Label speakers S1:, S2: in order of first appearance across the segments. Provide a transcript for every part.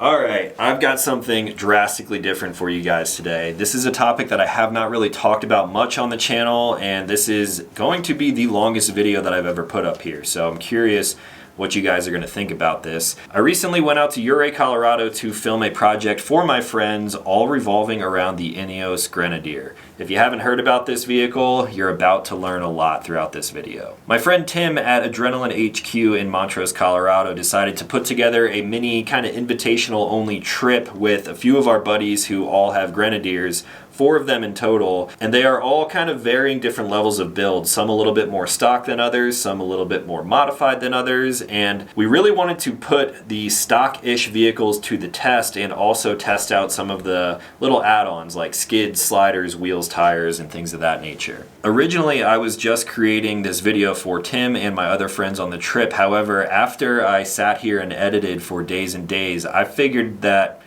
S1: Alright, I've got something drastically different for you guys today. This is a topic that I have not really talked about much on the channel, and this is going to be the longest video that I've ever put up here, so I'm curious what you guys are going to think about this. I recently went out to Ouray, Colorado to film a project for my friends, all revolving around the Ineos Grenadier. If you haven't heard about this vehicle, you're about to learn a lot throughout this video. My friend Tim at Adrenaline HQ in Montage, Colorado decided to put together a mini kind of invitational only trip with a few of our buddies who all have Grenadiers, 4 of them in total, and they are all kind of varying different levels of build. Some a little bit more stock than others, some a little bit more modified than others, and we really wanted to put the stock-ish vehicles to the test and also test out some of the little add-ons like skids, sliders, wheels, tires, and things of that nature. Originally, I was just creating this video for Tim and my other friends on the trip. However, after I sat here and edited for days and days, I figured that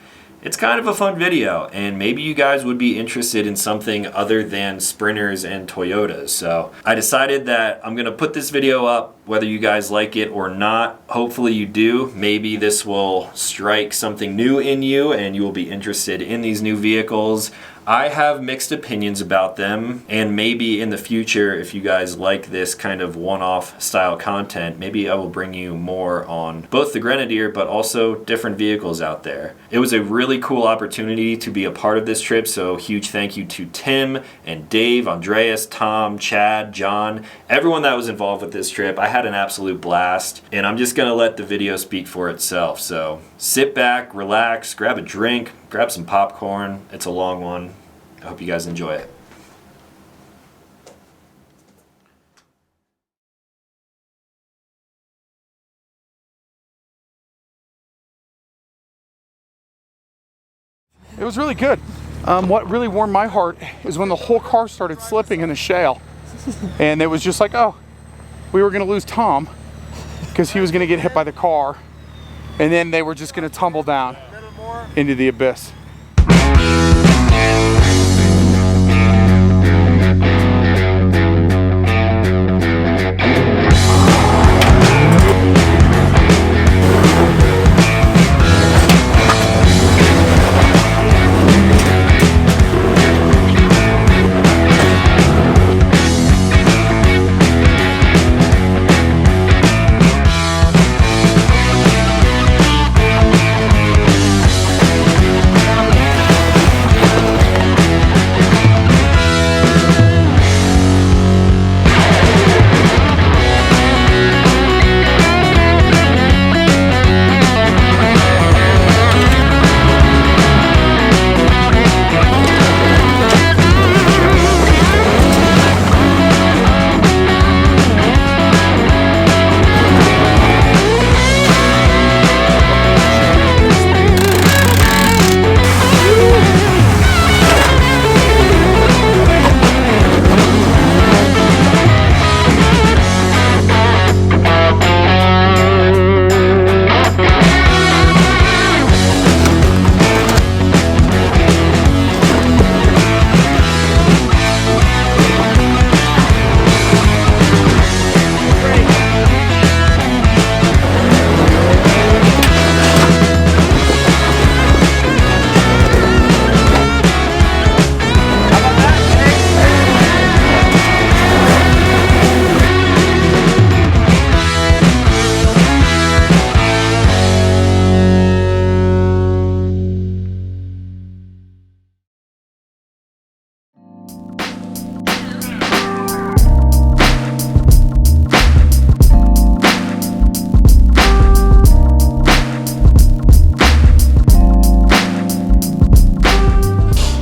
S1: it's kind of a fun video, and maybe you guys would be interested in something other than Sprinters and Toyotas. So I decided that I'm gonna put this video up, whether you guys like it or not. Hopefully you do. Maybe this will strike something new in you and you will be interested in these new vehicles. I have mixed opinions about them, and maybe in the future, if you guys like this kind of one-off style content, maybe I will bring you more on both the Grenadier but also different vehicles out there. It was a really cool opportunity to be a part of this trip, so huge thank you to Tim and Dave, Andreas, Tom, Chad, John, everyone that was involved with this trip. I had an absolute blast, and I'm just gonna let the video speak for itself. So sit back, relax, grab a drink, grab some popcorn. It's a long one. I hope you guys enjoy it.
S2: It was really good. What really warmed my heart is when the whole car started slipping in the shale. And it was just like, oh, we were gonna lose Tom because he was gonna get hit by the car. And then they were just gonna tumble down into the abyss.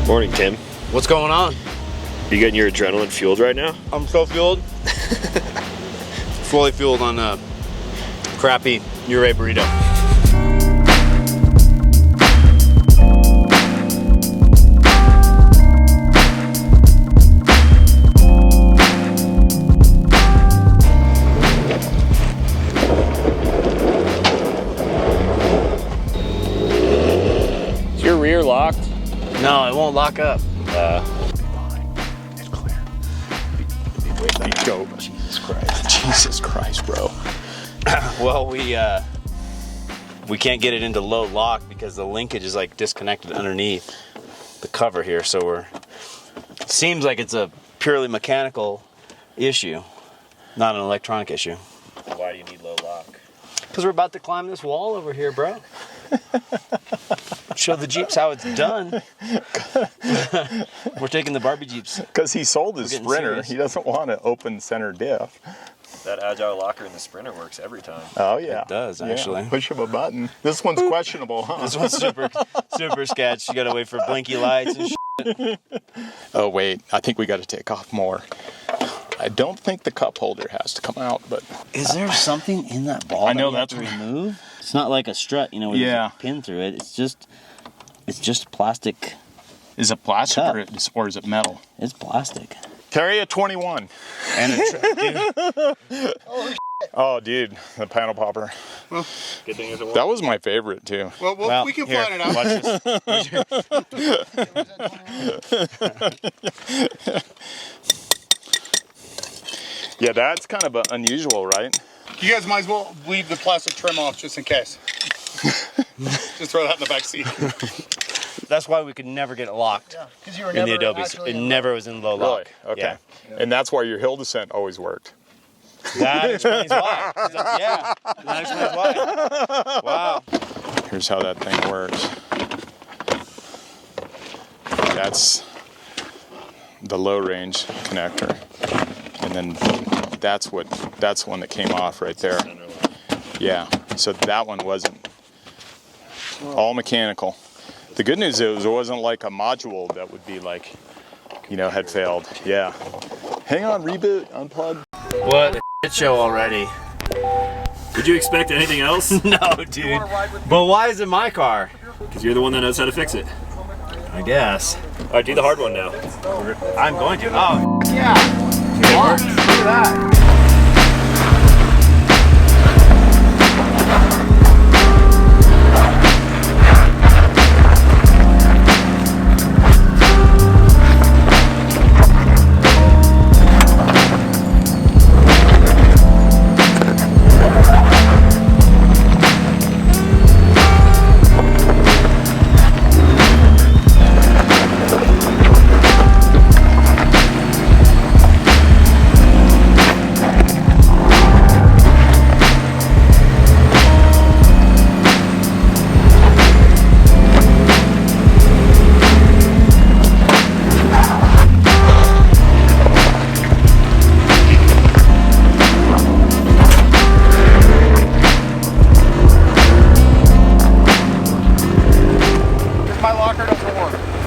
S1: Morning, Tim.
S3: What's going on?
S1: You getting your adrenaline fueled right now?
S3: I'm so fueled. Fully fueled on a crappy Ouray burrito.
S1: Is your rear locked?
S3: No, it won't lock up.
S2: It's clear. Let's go. Jesus Christ. Jesus Christ, bro.
S3: Well, we we can't get it into low lock because the linkage is like disconnected underneath the cover here. So it seems like it's a purely mechanical issue, not an electronic issue.
S1: Why do you need low lock?
S3: Because we're about to climb this wall over here, bro. Show the Jeeps how it's done. We're taking the Barbie Jeeps.
S4: Because he sold his Sprinter.
S3: Serious.
S4: He doesn't want an open center diff.
S1: That agile locker in the Sprinter works every time.
S4: Oh, yeah.
S3: It does, actually.
S4: Yeah. Push of a button. This one's questionable, huh?
S3: This one's super sketch. You gotta wait for blinky lights and shit.
S4: Oh, wait. I think we got to take off more. I don't think the cup holder has to come out, but...
S3: Is there something in that ball
S4: I know
S3: that you have to remove? It's not like a strut, you know, where there's a pin through it. It's just plastic.
S4: Is it plastic
S3: Cup.
S4: or is it metal?
S3: It's plastic.
S4: Carry a 21.
S3: And a
S4: Oh, dude, the panel popper.
S1: Good thing is it
S4: That was my favorite, too.
S2: Well, we can
S3: here,
S2: find it out.
S3: watch this.
S4: Yeah, that's kind of unusual, right?
S2: You guys might as well leave the plastic trim off just in case. Just throw that in the back seat.
S3: That's why we could never get it locked
S5: Because you were
S3: in the
S5: never
S3: Adobes.
S5: actually
S3: It
S5: in
S3: never was in low lock.
S4: Really? Okay.
S3: Yeah.
S4: And that's why your hill descent always worked.
S3: That explains why. Yeah, that explains why. Wow.
S4: Here's how that thing works. That's the low range connector. And then that's the one that came off right there. Yeah, so that one wasn't all mechanical. The good news is it wasn't like a module that would be like, you know, had failed. Yeah. Hang on, reboot, unplug.
S3: What a shit show already.
S1: Did you expect anything else?
S3: No, dude. But why is it my car?
S1: Because you're the one that knows how to fix it.
S3: I guess.
S1: All right, do the hard one now.
S3: I'm going to. Oh,
S2: Yeah. Look at that.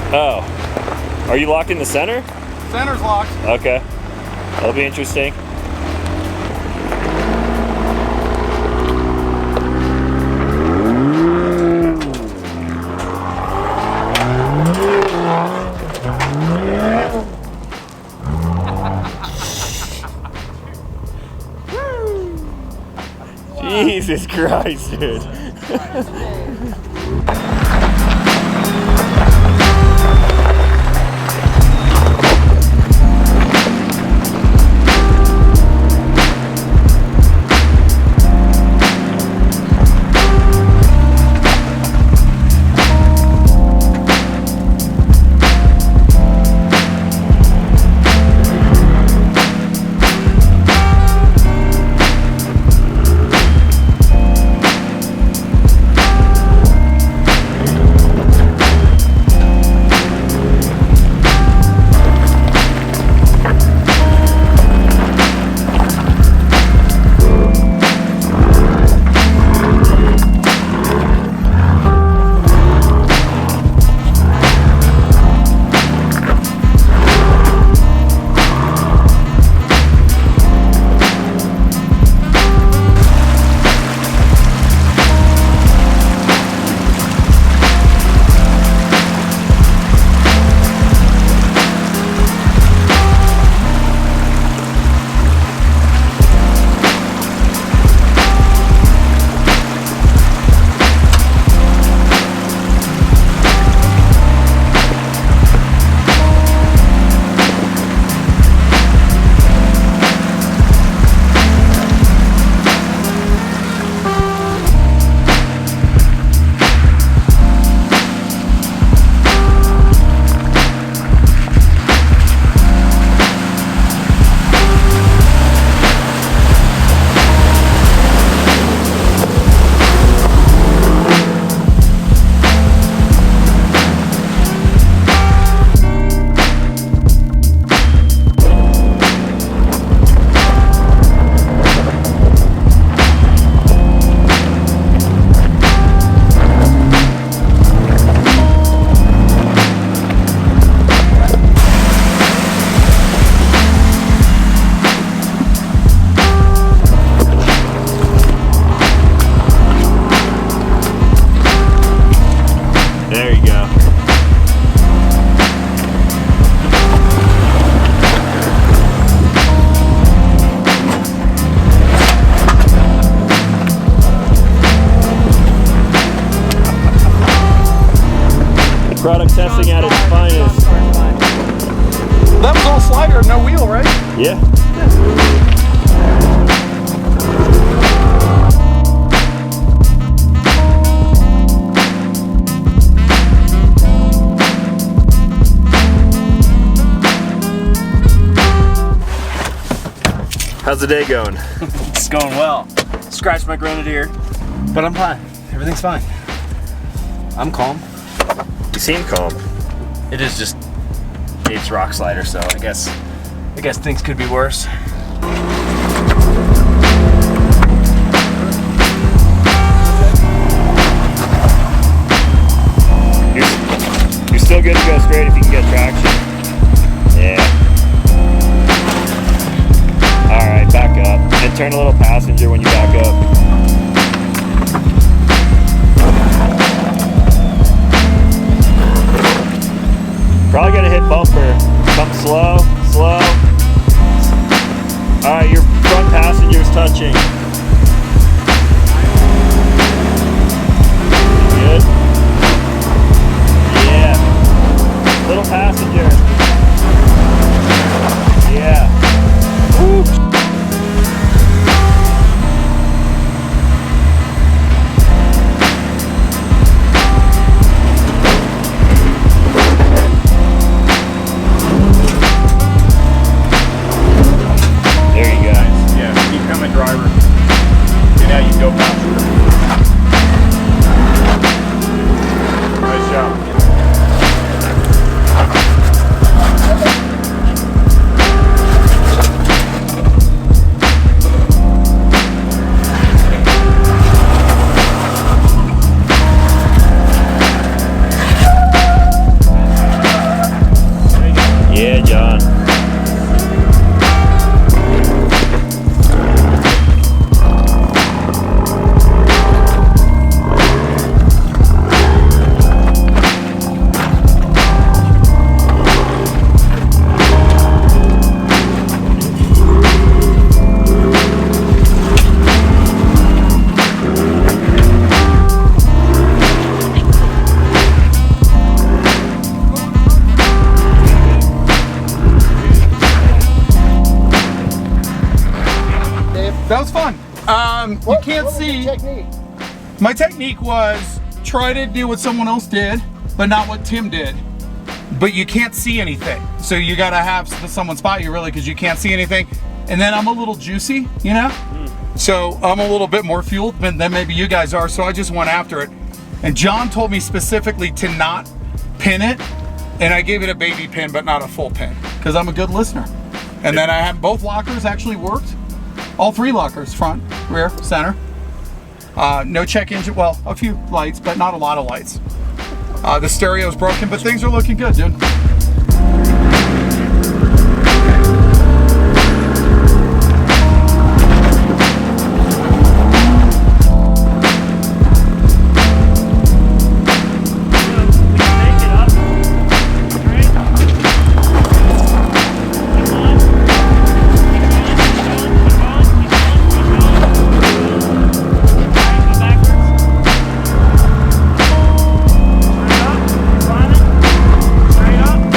S1: Oh. Are you locked in the center?
S2: Center's locked.
S1: Okay. That'll be interesting. Jesus Christ, dude. There you go. Product testing at its finest.
S2: That was all slider, no wheel, right?
S1: Yeah. How's the day going?
S3: It's going well. Scratched my Grenadier, but I'm fine. Everything's fine. I'm calm.
S1: You seem calm.
S3: It is just Dave's rock slider, so I guess things could be worse.
S1: You're still good to go straight if you can get traction. Yeah. Alright, back up. And turn a little passenger when you back up. Probably gonna hit bumper. Come slow, slow. Alright, your front passenger's touching. Good. Yeah. Little passenger. Yeah. Woo. There you guys.
S4: Yeah, become a driver. And now you go faster. Nice job.
S1: Yeah, John.
S2: That was fun. You can't see. My technique was try to do what someone else did, but not what Tim did. But you can't see anything. So you gotta have someone spot you really because you can't see anything. And then I'm a little juicy, you know? So I'm a little bit more fueled than maybe you guys are, so I just went after it. And John told me specifically to not pin it, and I gave it a baby pin, but not a full pin, because I'm a good listener. And then I had both lockers actually worked. All three lockers, front, rear, center. No check engine, well, a few lights, but not a lot of lights. The stereo's broken, but things are looking good, dude.
S5: Straight up.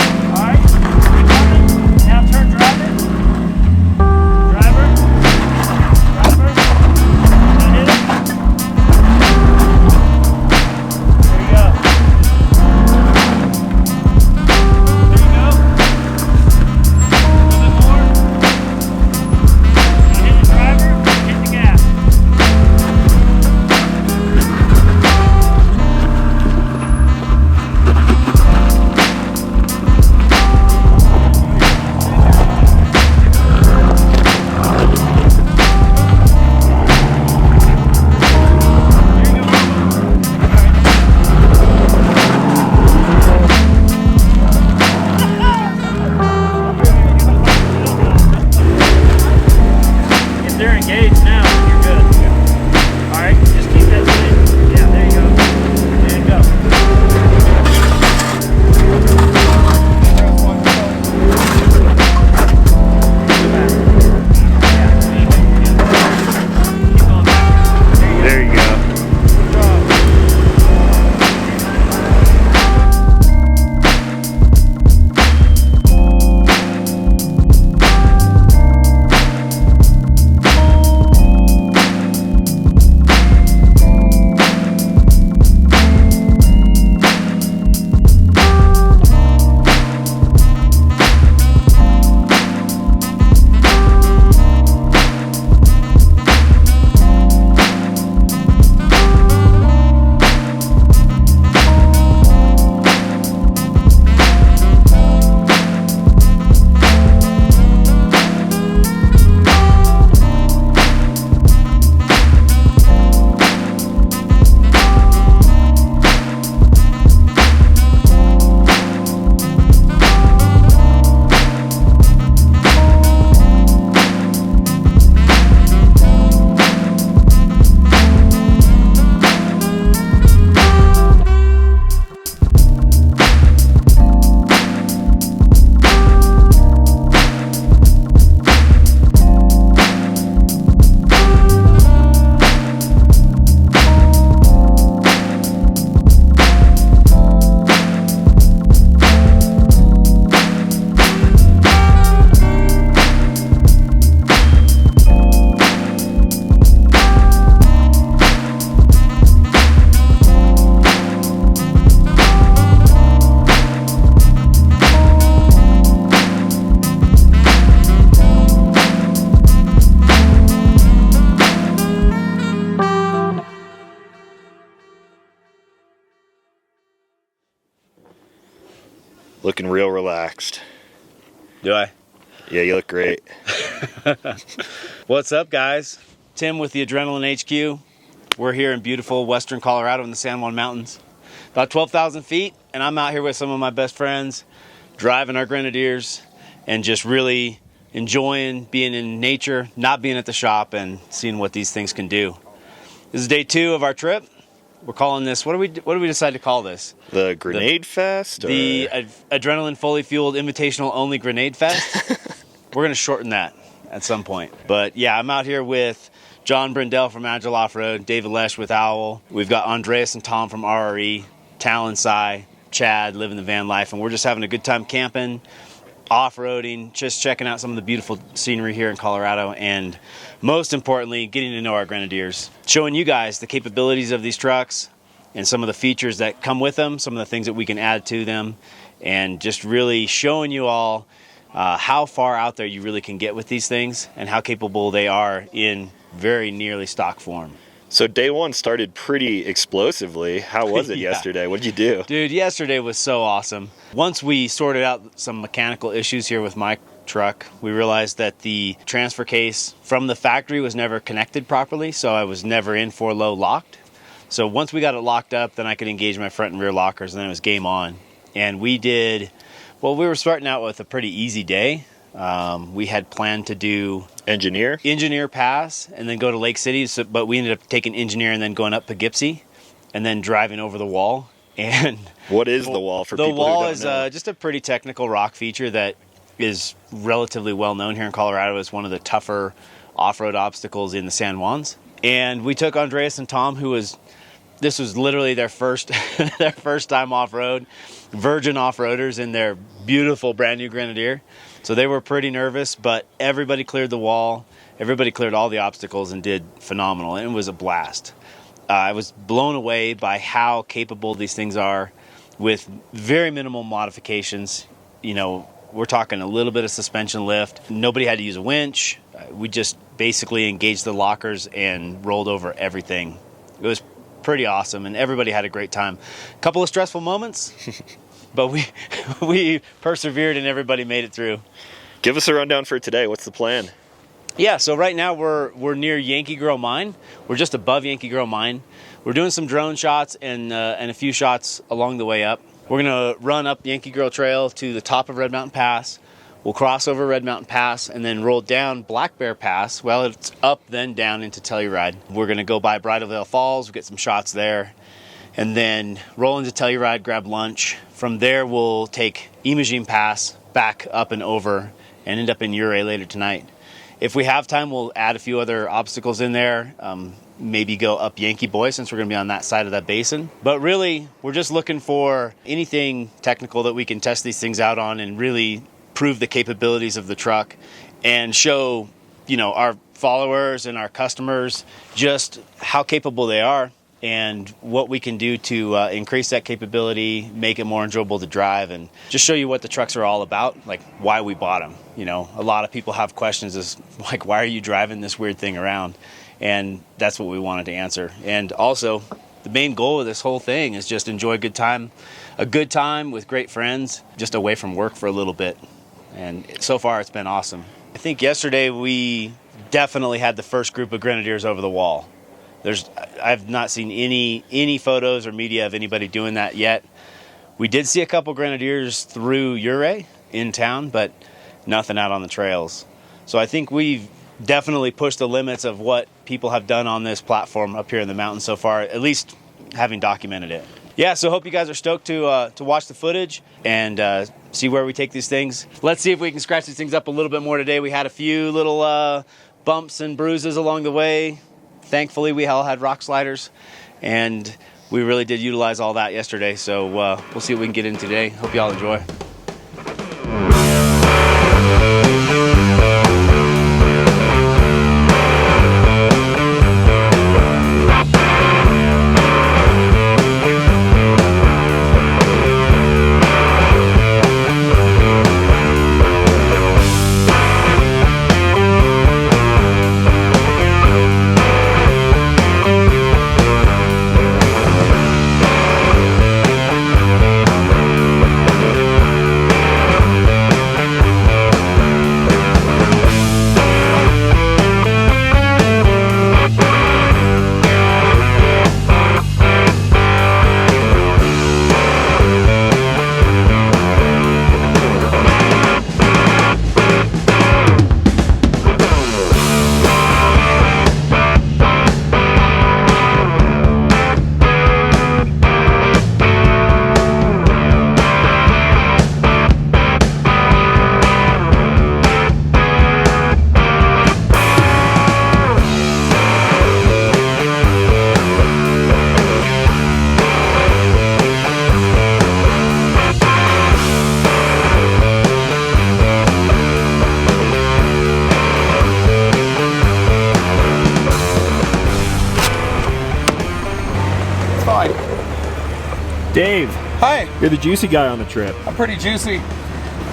S1: Looking real relaxed.
S3: Do I?
S1: Yeah, you look great.
S3: What's up, guys? Tim with the Adrenaline HQ. We're here in beautiful western Colorado in the San Juan Mountains. About 12,000 feet, and I'm out here with some of my best friends, driving our Grenadiers, and just really enjoying being in nature, not being at the shop, and seeing what these things can do. This is day 2 of our trip. We're calling this, what do we decide to call this?
S1: The Grenade Fest?
S3: The Adrenaline Fully Fueled Invitational Only Grenade Fest. We're going to shorten that at some point. But yeah, I'm out here with John Brindell from Agile Off-Road, David Lesh with Owl. We've got Andreas and Tom from RRE, Talon, Chad, living the van life, and we're just having a good time camping, off-roading, just checking out some of the beautiful scenery here in Colorado, and most importantly, getting to know our Grenadiers, showing you guys the capabilities of these trucks and some of the features that come with them, some of the things that we can add to them, and just really showing you all how far out there you really can get with these things and how capable they are in very nearly stock form.
S1: So day 1 started pretty explosively. How was it yesterday? What did you do?
S3: Dude, yesterday was so awesome. Once we sorted out some mechanical issues here with my truck, we realized that the transfer case from the factory was never connected properly, so I was never in 4-low locked. So once we got it locked up, then I could engage my front and rear lockers, and then it was game on. And we we were starting out with a pretty easy day. We had planned to do Engineer Pass and then go to Lake City, but we ended up taking Engineer and then going up Poughkeepsie and then driving over the wall. And
S1: what is the wall for people who don't know?
S3: The wall is just a pretty technical rock feature that is relatively well known here in Colorado as one of the tougher off-road obstacles in the San Juans. And we took Andreas and Tom, this was literally their first time off-road, virgin off-roaders in their beautiful brand new Grenadier. So they were pretty nervous, but everybody cleared the wall. Everybody cleared all the obstacles and did phenomenal, and it was a blast. I was blown away by how capable these things are with very minimal modifications. You know, we're talking a little bit of suspension lift. Nobody had to use a winch. We just basically engaged the lockers and rolled over everything. It was pretty awesome, and everybody had a great time. A couple of stressful moments, but we persevered and everybody made it through.
S1: Give us a rundown for today. What's the plan?
S3: Yeah, so right now we're near Yankee Girl Mine. We're just above Yankee Girl Mine. We're doing some drone shots and a few shots along the way up. We're gonna run up Yankee Girl Trail to the top of Red Mountain Pass. We'll cross over Red Mountain Pass and then roll down Black Bear Pass. Well, it's up then down into Telluride. We're gonna go by Bridal Veil Falls. We'll get some shots there, and then roll into Telluride, grab lunch. From there, we'll take Imogene Pass back up and over and end up in Ouray later tonight. If we have time, we'll add a few other obstacles in there. Maybe go up Yankee Boy since we're going to be on that side of that basin. But really, we're just looking for anything technical that we can test these things out on and really prove the capabilities of the truck and show, our followers and our customers just how capable they are and what we can do to increase that capability, make it more enjoyable to drive, and just show you what the trucks are all about, like why we bought them. A lot of people have questions as like, why are you driving this weird thing around? And that's what we wanted to answer. And also, the main goal of this whole thing is just enjoy a good time with great friends, just away from work for a little bit. And so far, it's been awesome. I think yesterday we definitely had the first group of Grenadiers over the wall. I've not seen any photos or media of anybody doing that yet. We did see a couple Grenadiers through Ouray in town, but nothing out on the trails. So I think we've definitely pushed the limits of what people have done on this platform up here in the mountains so far, at least having documented it. Yeah, so hope you guys are stoked to watch the footage and see where we take these things. Let's see if we can scratch these things up a little bit more today. We had a few little bumps and bruises along the way. Thankfully, we all had rock sliders, and we really did utilize all that yesterday. So we'll see what we can get in today. Hope y'all enjoy.
S1: Dave,
S2: Hi,
S1: you're the juicy guy on the trip.
S2: I'm pretty juicy.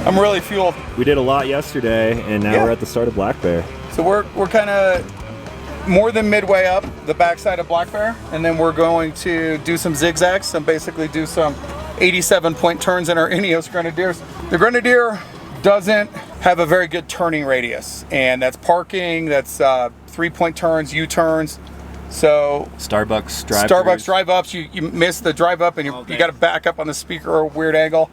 S2: I'm really fueled.
S1: We did a lot yesterday, and now
S2: Yeah.
S1: we're at the start of Black Bear.
S2: So we're kind of more than midway up the backside of Black Bear, and then we're going to do some zigzags and basically do some 87-point turns in our Ineos Grenadiers. The Grenadier doesn't have a very good turning radius, and that's parking, that's 3-point turns, U-turns. So
S1: Starbucks drive.
S2: Starbucks drive ups, you miss the drive up and you got to back up on the speaker or a weird angle.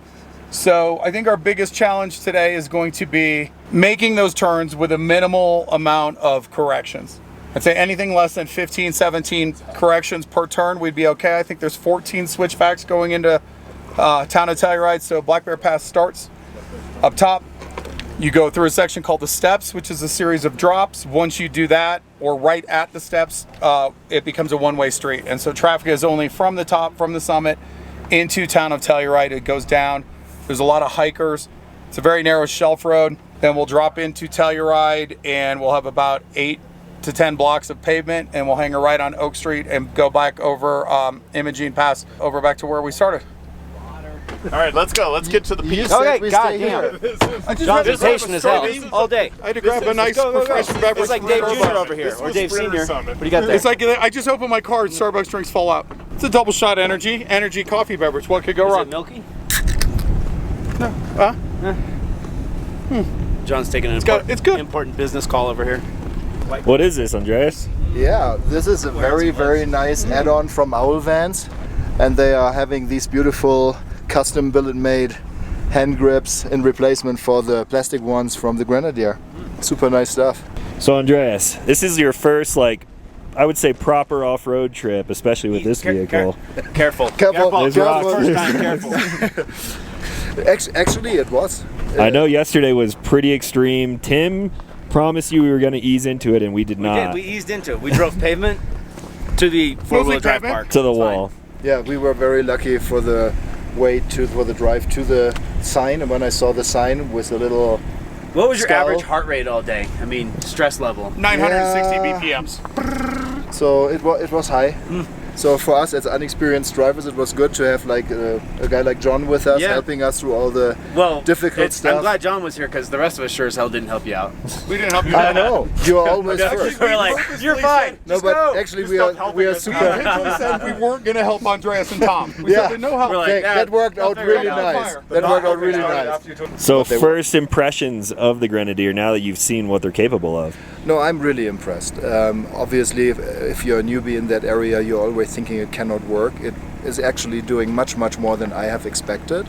S2: So I think our biggest challenge today is going to be making those turns with a minimal amount of corrections. I'd say anything less than 15, 17 corrections per turn, we'd be okay. I think there's 14 switchbacks going into Town of Telluride. So Black Bear Pass starts up top. You go through a section called the steps, which is a series of drops. Once you do that, or right at the steps, it becomes a one-way street. And so traffic is only from the top, from the summit, into Town of Telluride. It goes down. There's a lot of hikers. It's a very narrow shelf road. Then we'll drop into Telluride, and we'll have about 8 to 10 blocks of pavement, and we'll hang a right on Oak Street and go back over Imogene Pass, over back to where we started.
S4: All right, let's go. Let's get to the piece.
S5: Okay, goddamn.
S2: John's
S5: Impatient as hell. All day.
S2: I had to grab a nice refreshing beverage.
S5: It's like
S2: from
S5: Dave
S2: Starbucks.
S5: Jr. over here, or Dave Sr. What do you got there?
S2: It's like I just opened my card, Starbucks drinks fall out. It's a double shot energy coffee beverage. What could go
S5: Is
S2: wrong?
S5: it milky?
S2: Huh?
S5: John's taking an
S2: it's good.
S5: important business call over here.
S1: What is this, Andreas?
S6: Yeah, this is a very, very nice add-on from Owl Vans, and they are having these beautiful custom billet-made hand grips in replacement for the plastic ones from the Grenadier. Super nice stuff.
S1: So, Andreas, this is your first, like, I would say proper off-road trip, especially with this vehicle.
S5: Careful.
S6: Careful.
S1: There's
S6: Careful.
S1: rocks.
S5: First time, careful.
S6: Actually, it was.
S1: I know yesterday was pretty extreme. Tim promised you we were going to ease into it, and we did not.
S5: We eased into it. We drove pavement to the four-wheel drive
S2: pavement?
S5: park.
S1: To the
S5: It's
S1: wall.
S6: Yeah, we were very lucky for the drive to the sign, and when I saw the sign with a little
S5: What was your
S6: Skull.
S5: average heart rate all day? I mean, stress level.
S2: 960
S6: Yeah.
S2: BPMs.
S6: So it was high. So for us as unexperienced drivers, it was good to have like a guy like John with us,
S5: Yeah.
S6: helping us through all the
S5: Well,
S6: difficult stuff.
S5: I'm glad John was here because the rest of us sure as hell didn't help you out.
S2: We didn't help you.
S6: I know you are always first.
S5: We're like, you're fine.
S6: No,
S5: Just
S6: but
S5: go.
S6: actually we are super.
S2: We said we weren't going to help Andreas and Tom. We
S6: Yeah.
S2: said no help.
S5: We're like,
S6: Okay, that worked out
S5: figure it
S6: really
S5: out.
S6: nice. That worked out really nice.
S1: So,
S6: they were-
S1: first impressions of the Grenadier now that you've seen what they're capable of.
S6: No, I'm really impressed. Obviously, if you're a newbie in that area, you're always thinking it cannot work. It is actually doing much, much more than I have expected.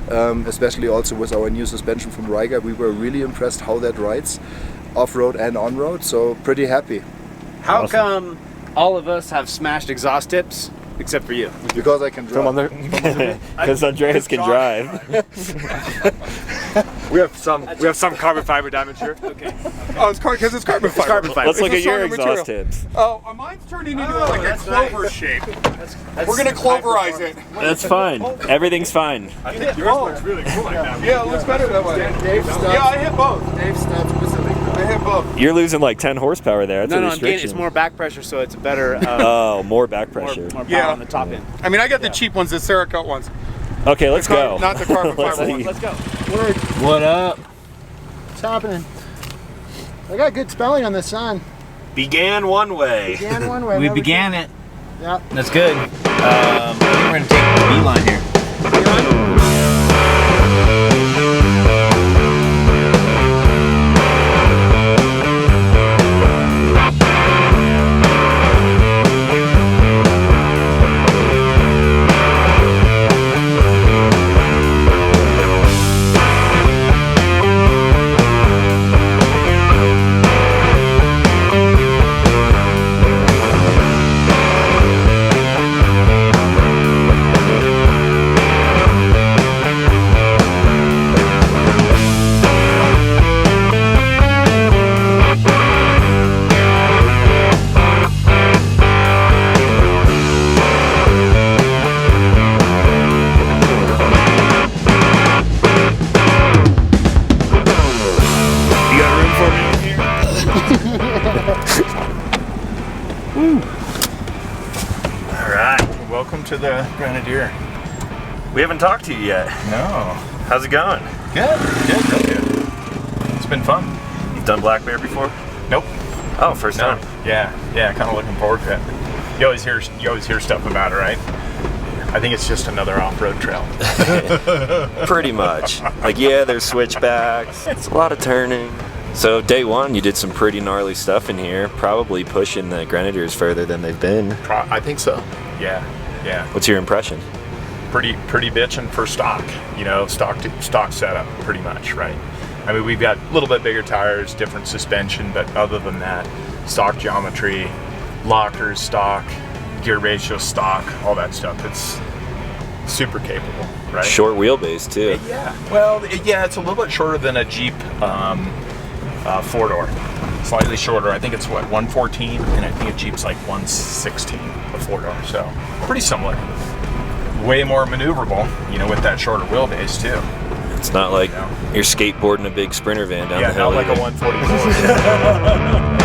S6: Especially also with our new suspension from Riga, we were really impressed how that rides, off-road and on-road. So pretty happy
S5: How come all of us have smashed exhaust tips except for you?
S6: because I can drive.
S1: Because Andreas can drive.
S7: We have some carbon fiber damage here.
S5: Okay.
S2: Oh, it's because it's carbon fiber.
S5: Carbon fiber.
S1: Let's look
S2: It's
S1: at
S2: a
S1: your
S2: stronger
S1: exhaust
S2: material.
S1: tips.
S2: Oh, mine's turning into like a
S5: that's
S2: clover
S5: nice.
S2: shape. We're going to cloverize it.
S1: That's fine. Everything's fine.
S7: I think yours looks really cool like that.
S2: Yeah, it looks better that way.
S6: Dave starts,
S2: Yeah, I hit both.
S6: Dave starts whistling.
S2: I hit both.
S1: You're losing like 10 horsepower there. That's
S5: No,
S1: a
S5: I'm getting
S1: restriction.
S5: it's more back pressure, so it's a better
S1: Oh, more back
S5: more
S1: pressure.
S5: power
S2: Yeah.
S5: on the top end.
S2: I mean, I got the cheap ones, the Cerakote ones.
S1: Okay, let's go.
S2: Not the carbon
S1: Let's
S2: fiber
S1: see.
S2: ones.
S5: Let's go.
S1: What up?
S8: What's happening? I got good spelling on this sign.
S1: Began one way.
S8: Began one way.
S9: We
S8: never
S9: began it.
S8: Yeah.
S9: That's good. I think we're gonna take the beeline here.
S1: You got room for me in here?
S4: Welcome to the Grenadier.
S1: We haven't talked to you yet.
S10: No.
S1: How's it going?
S10: Good. Good. Real good. It's been fun.
S1: You've done Black Bear before?
S10: Nope.
S1: Oh, first time.
S10: Yeah. Kind of looking forward to it. You always hear stuff about it, right? I think it's just another off-road trail.
S1: Pretty much. Like, yeah, there's switchbacks. It's a lot of turning. So day one, you did some pretty gnarly stuff in here, probably pushing the Grenadiers further than they've been.
S10: I think so. Yeah.
S1: What's your impression?
S10: Pretty bitchin' for stock. You know, stock setup, pretty much, right? I mean, we've got a little bit bigger tires, different suspension, but other than that, stock geometry, lockers stock, gear ratio stock, all that stuff. It's super capable, right?
S1: Short wheelbase too.
S10: Yeah. Well, yeah, it's a little bit shorter than a Jeep four-door. Slightly shorter. I think it's what, 114, and I think a Jeep's like 116, a four-door. So pretty similar. Way more maneuverable, you know, with that shorter wheelbase too.
S1: It's not like you're skateboarding a big Sprinter van down the hill.
S10: Yeah, not like a 144.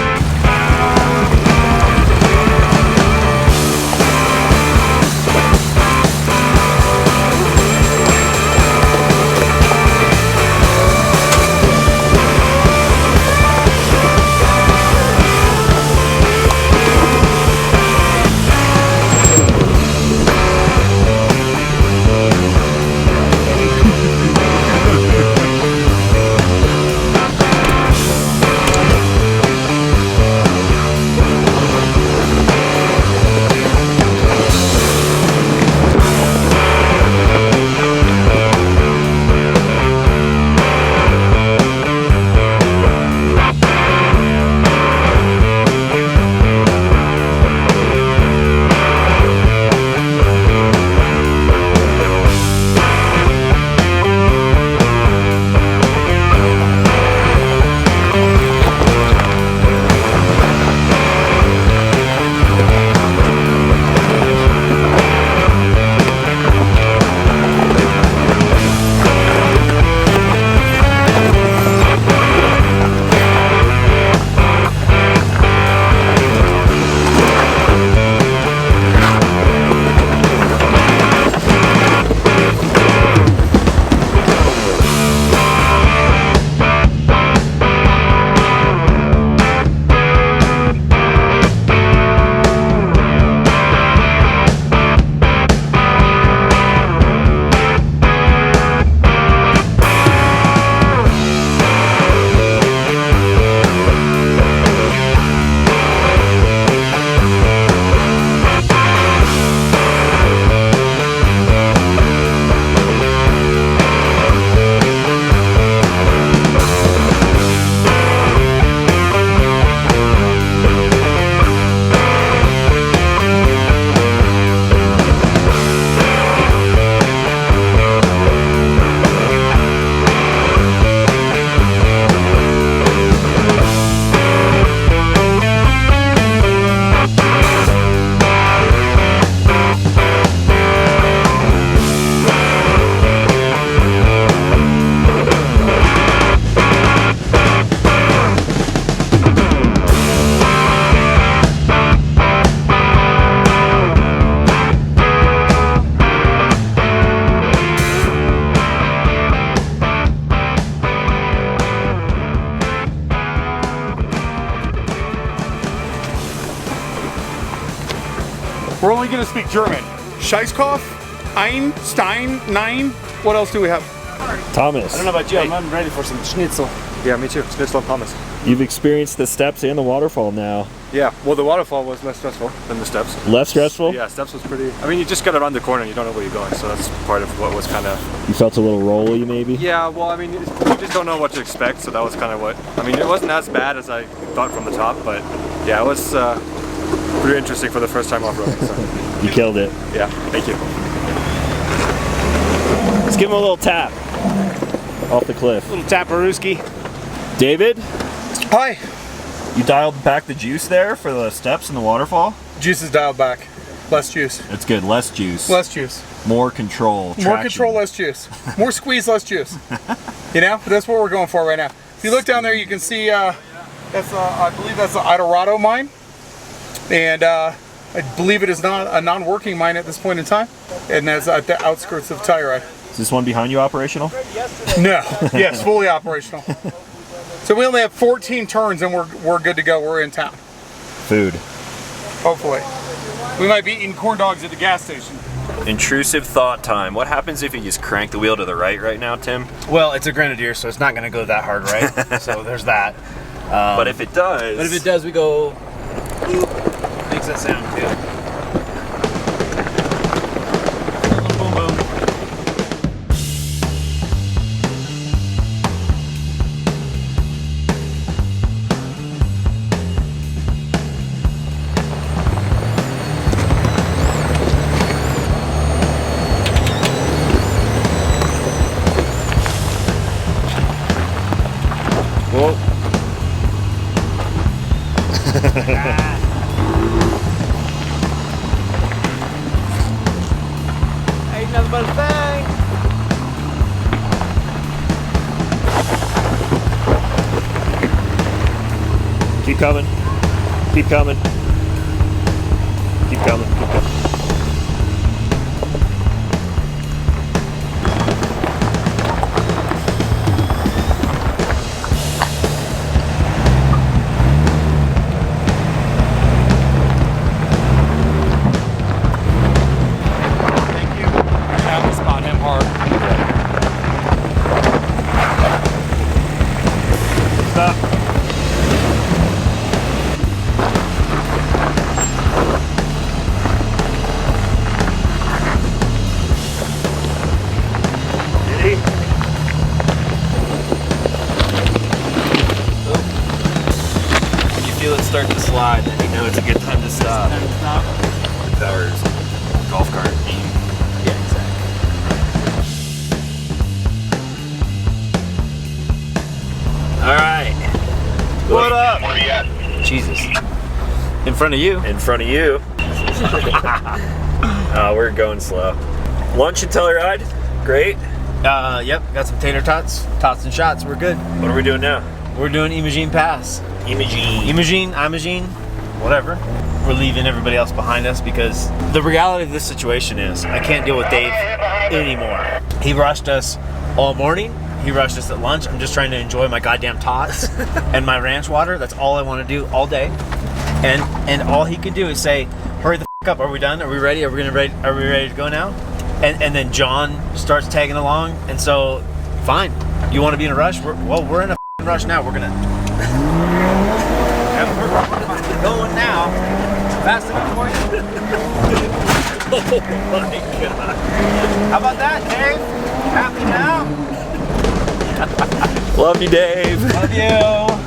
S2: We're only going to speak German. Scheißkopf, ein, Stein, nein. What else do we have?
S1: Thomas,
S5: I don't know about you, I'm ready for some schnitzel.
S7: Yeah, me too. Schnitzel and pommes.
S1: you've experienced the steps and the waterfall now.
S7: Yeah, well, the waterfall was less stressful than the steps.
S1: Less stressful?
S7: Yeah, steps was pretty. I mean, you just got around the corner and you don't know where you're going, so that's part of what was kind of.
S1: You felt a little rolly, maybe?
S7: Yeah, well, I mean, you just don't know what to expect, so that was kind of what. I mean, it wasn't as bad as I thought from the top, but yeah, it was pretty interesting for the first time off-roading. So.
S1: You killed it.
S7: Yeah, thank you.
S1: Let's give him a little tap off the cliff.
S5: Little taparooski.
S1: David,
S2: Hi.
S1: you dialed back the juice there for the steps and the waterfall?
S2: Juice is dialed back. Less juice.
S1: That's good. Less juice.
S2: Less juice.
S1: More control.
S2: More
S1: traction.
S2: control, less juice. More squeeze, less juice. You know, that's what we're going for right now. If you look down there, you can see that's I believe that's the Eldorado mine, and I believe it is not a non-working mine at this point in time, and that's at the outskirts of Telluride.
S1: Is this one behind you operational?
S2: No. Yes, fully operational. So we only have 14 turns and we're good to go. We're in town.
S1: Food.
S2: Hopefully. We might be eating corn dogs at the gas station.
S1: Intrusive thought time. What happens if you just crank the wheel to the right now, Tim?
S5: Well, it's a Grenadier, so it's not going to go that hard, right? So there's that.
S1: But if it does...
S5: But if it does, we go... Makes that sound, too. Boom, boom.
S1: Whoa.
S5: Ain't nothing but a thing.
S1: Keep coming. Keep coming. Keep coming. Keep coming.
S2: Spot him hard.
S1: Stop. Did he?
S5: When you feel it start to slide, then you know it's a good time to stop.
S1: Powers golf cart beam.
S5: Yeah, exactly. All right.
S1: What up?
S4: Where you at?
S5: Jesus. In front of you.
S1: In front of you. We're going slow. Lunch and Telluride. Great.
S5: Yep. Got some tater tots and shots. We're good.
S1: What are we doing now?
S5: We're doing Imogene Pass. Imogene, whatever. We're leaving everybody else behind us because the reality of this situation is I can't deal with Dave anymore. He rushed us all morning. He rushed us at lunch. I'm just trying to enjoy my goddamn tots and my ranch water. That's all I want to do all day. And all he could do is say, "Hurry the f*** up! Are we done? Are we ready? Are we ready to go now?" And then John starts tagging along. And so, fine. You want to be in a rush? We're in a f***ing rush now. We're gonna we're going now. Fast enough for you?
S1: Oh my god.
S5: How about that, Dave? Happy now?
S1: Love you, Dave.
S5: Love you.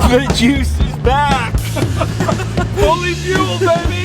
S1: The juice is back. Fully fueled, baby.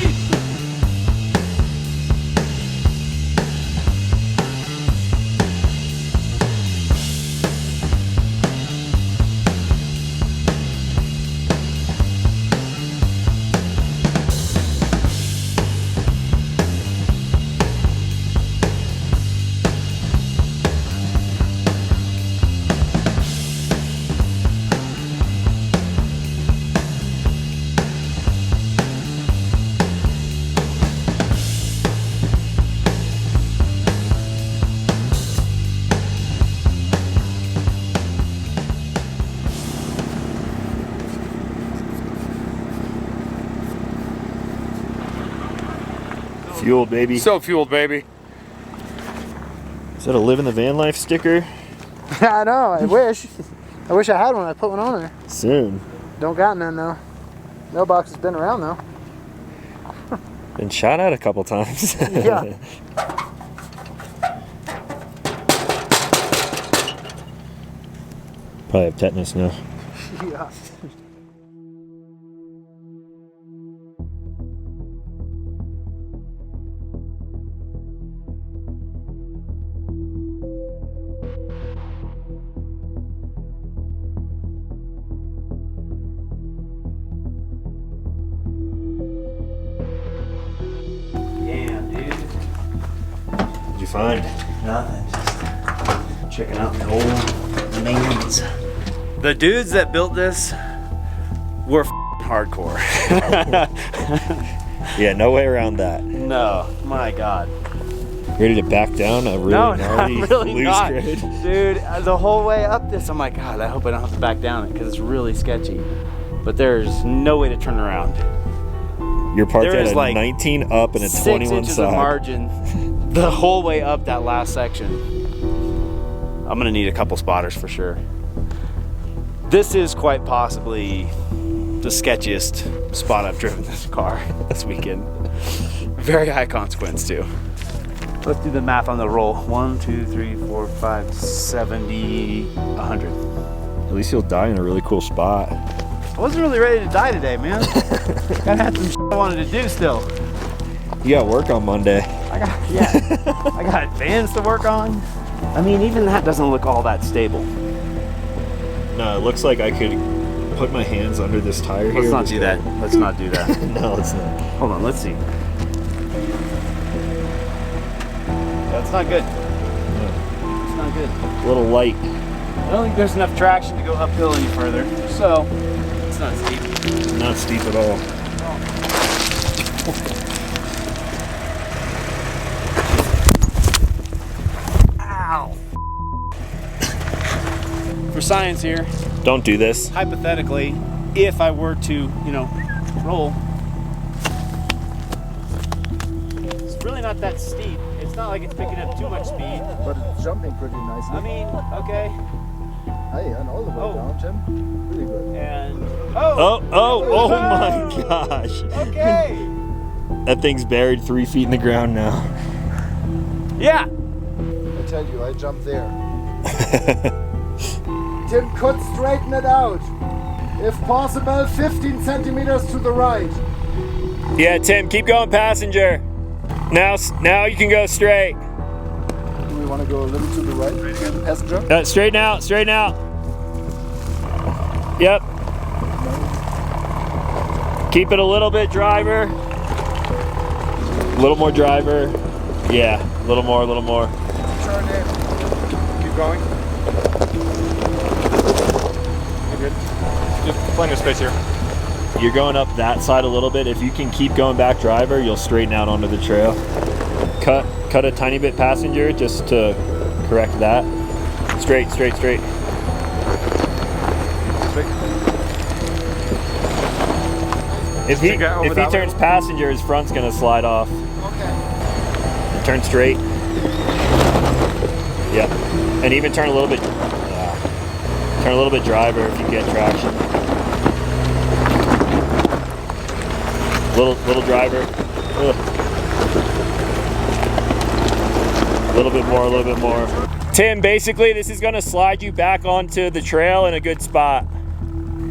S1: Fueled, baby.
S2: So fueled, baby.
S1: Is that a live in the van life sticker?
S8: I know, I wish. I wish I had one. I'd put one on there.
S1: Soon.
S8: Don't got none though. Mailbox has been around though.
S1: Been shot at a couple times.
S8: Yeah.
S1: Probably have tetanus now.
S8: Yeah.
S1: What'd you find?
S3: Nothing. Just checking out the old remains. The dudes that built this were hardcore.
S1: Yeah, no way around that.
S3: No, my God.
S1: Ready to back down a really
S3: No,
S1: gnarly
S3: I'm really
S1: loose
S3: not.
S1: grade?
S3: Dude, the whole way up this, I'm like, God, I hope I don't have to back down it because it's really sketchy. But there's no way to turn around.
S1: You're parked
S3: There
S1: at
S3: is
S1: a
S3: like
S1: 19 up and a
S3: 6
S1: 21
S3: inches
S1: side.
S3: of margin the whole way up that last section. I'm gonna need a couple spotters for sure. This is quite possibly the sketchiest spot I've driven this car this weekend. Very high consequence too. Let's do the math on the roll. 1, 2, 3, 4, 5, 70, 100.
S1: At least you'll die in a really cool spot.
S3: I wasn't really ready to die today, man. I had some shit I wanted to do still.
S1: You got work on Monday.
S3: I got vans to work on. I mean, even that doesn't look all that stable.
S1: No, it looks like I could put my hands under this tire here.
S3: Let's not do that. Let's not do that.
S1: No, let's not.
S3: Hold on, let's see. That's not good. It's not good.
S1: A little light.
S3: I don't think there's enough traction to go uphill any further, so it's not steep.
S1: Not steep at all.
S3: Ow! For science here,
S1: Don't do this.
S3: hypothetically, if I were to, roll, it's really not that steep. It's not like it's picking up too much speed.
S6: But it's jumping pretty nicely.
S3: I mean, okay,
S6: Hey, and all the way
S3: Oh.
S6: down, Tim. Really good.
S3: and
S1: Oh my gosh.
S3: okay,
S1: That thing's buried 3 feet in the ground now.
S3: yeah.
S6: I tell you, I jumped there. Tim could straighten it out. If possible, 15 centimeters to the right.
S1: Yeah, Tim, keep going passenger. Now you can go straight.
S6: Do we want to go a little to the right? Passenger?
S1: Straighten out, straighten out. Yep. Keep it a little bit driver. A little more driver. Yeah, a little more, a little more.
S6: Turn in.
S7: Keep going. You're good. Just plenty of space here.
S1: You're going up that side a little bit. If you can keep going back driver, you'll straighten out onto the trail. Cut a tiny bit passenger just to correct that. Straight, straight, straight. If he turns passenger, his front's gonna slide off.
S6: Okay.
S1: Turn straight. Yep. And even turn a little bit. Yeah. Turn a little bit driver if you get traction. Little driver. Ugh. A little bit more, a little bit more. Tim, basically this is gonna slide you back onto the trail in a good spot.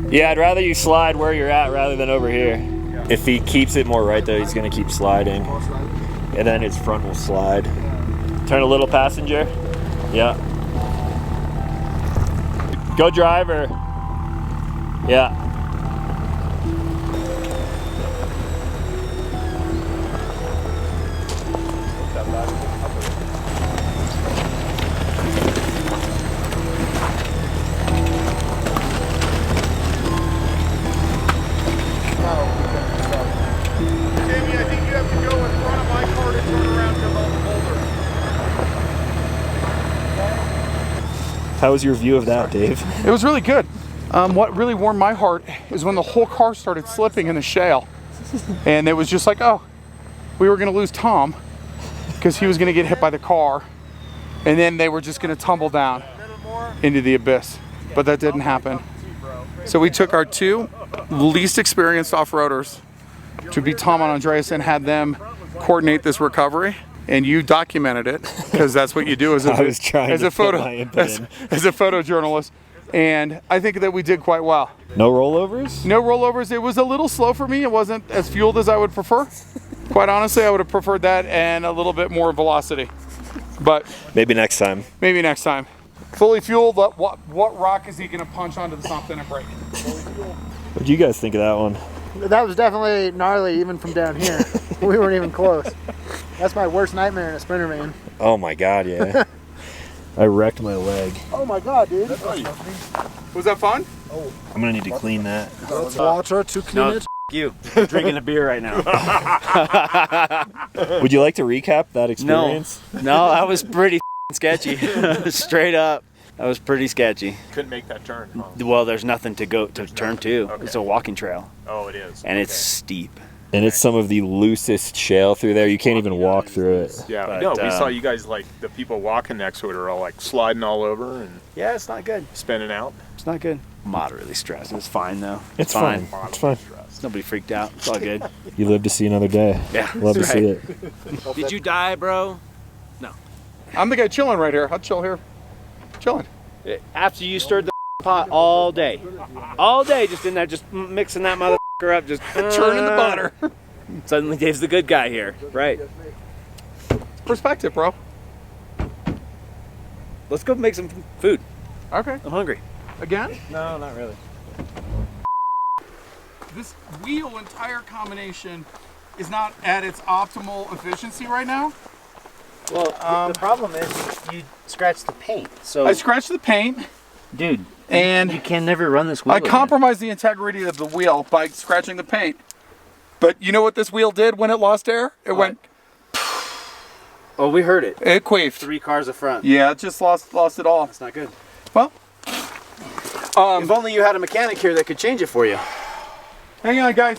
S1: Yeah, I'd rather you slide where you're at rather than over here. Yeah. If he keeps it more right though, he's gonna keep sliding. And then his front will slide. Turn a little passenger. Yeah. Go driver. Yeah. How was your view of that, Dave?
S2: It was really good. What really warmed my heart is when the whole car started slipping in the shale. And it was just like, oh, we were going to lose Tom because he was going to get hit by the car, and then they were just going to tumble down into the abyss. But that didn't happen. So we took our 2 least experienced off-roaders to be Tom and Andreas and had them coordinate this recovery. And you documented it because that's what you do as a photojournalist. And I think that we did quite well.
S1: No rollovers?
S2: No rollovers. It was a little slow for me. It wasn't as fueled as I would prefer. Quite honestly, I would have preferred that and a little bit more velocity. But
S1: maybe next time.
S2: Maybe next time. Fully fueled. What rock is he going to punch onto something and break?
S1: What do you guys think of that one?
S8: That was definitely gnarly, even from down here. We weren't even close. That's my worst nightmare in a sprinter van.
S1: Oh my God, yeah. I wrecked my leg.
S8: Oh my God, dude.
S2: Was that fun?
S5: Oh, I'm gonna need to clean that.
S6: Water to clean it.
S5: You. I'm drinking a beer right now.
S1: Would you like to recap that experience?
S5: No, that was pretty sketchy. Straight up. That was pretty sketchy.
S10: Couldn't make that turn. Huh?
S5: Well, there's nothing to turn to.
S10: Okay.
S5: It's a walking trail.
S10: Oh, it is.
S5: And it's steep.
S1: And it's some of the loosest shale through there. You can't even walk through it.
S10: Yeah,
S5: But,
S10: no, we saw you guys, like, the people walking next to it are all, like, sliding all over and
S5: Yeah, it's not good.
S10: spinning out.
S5: It's not good. Moderately stressed. It's fine though.
S1: It's fine. It's fine.
S5: Nobody freaked out. It's all good.
S1: You live to see another day.
S5: Yeah.
S1: Love to
S5: that's
S1: see
S5: right.
S1: it.
S5: Did you die, bro? No.
S2: I'm the guy chilling right here. I'll chill here. Chilling.
S5: After you stirred the pot all day. All day just in there, just mixing that motherfucker up, just
S2: Churning the butter.
S5: Suddenly Dave's the good guy here. Right.
S2: Perspective, bro.
S5: Let's go make some food.
S2: Okay.
S5: I'm hungry.
S2: Again?
S5: No, not really.
S2: This wheel and tire combination is not at its optimal efficiency right now.
S5: Well, the problem is you scratched the paint. So
S2: I scratched the paint,
S5: dude,
S2: and
S5: you can never run this wheel.
S2: I compromised the integrity of the wheel by scratching the paint. But you know what this wheel did when it lost air? It went.
S5: Oh, we heard it.
S2: It queefed.
S5: 3 cars up front.
S2: Yeah, it just lost it all.
S5: That's not good.
S2: Well,
S5: if only you had a mechanic here that could change it for you.
S2: hang on, guys.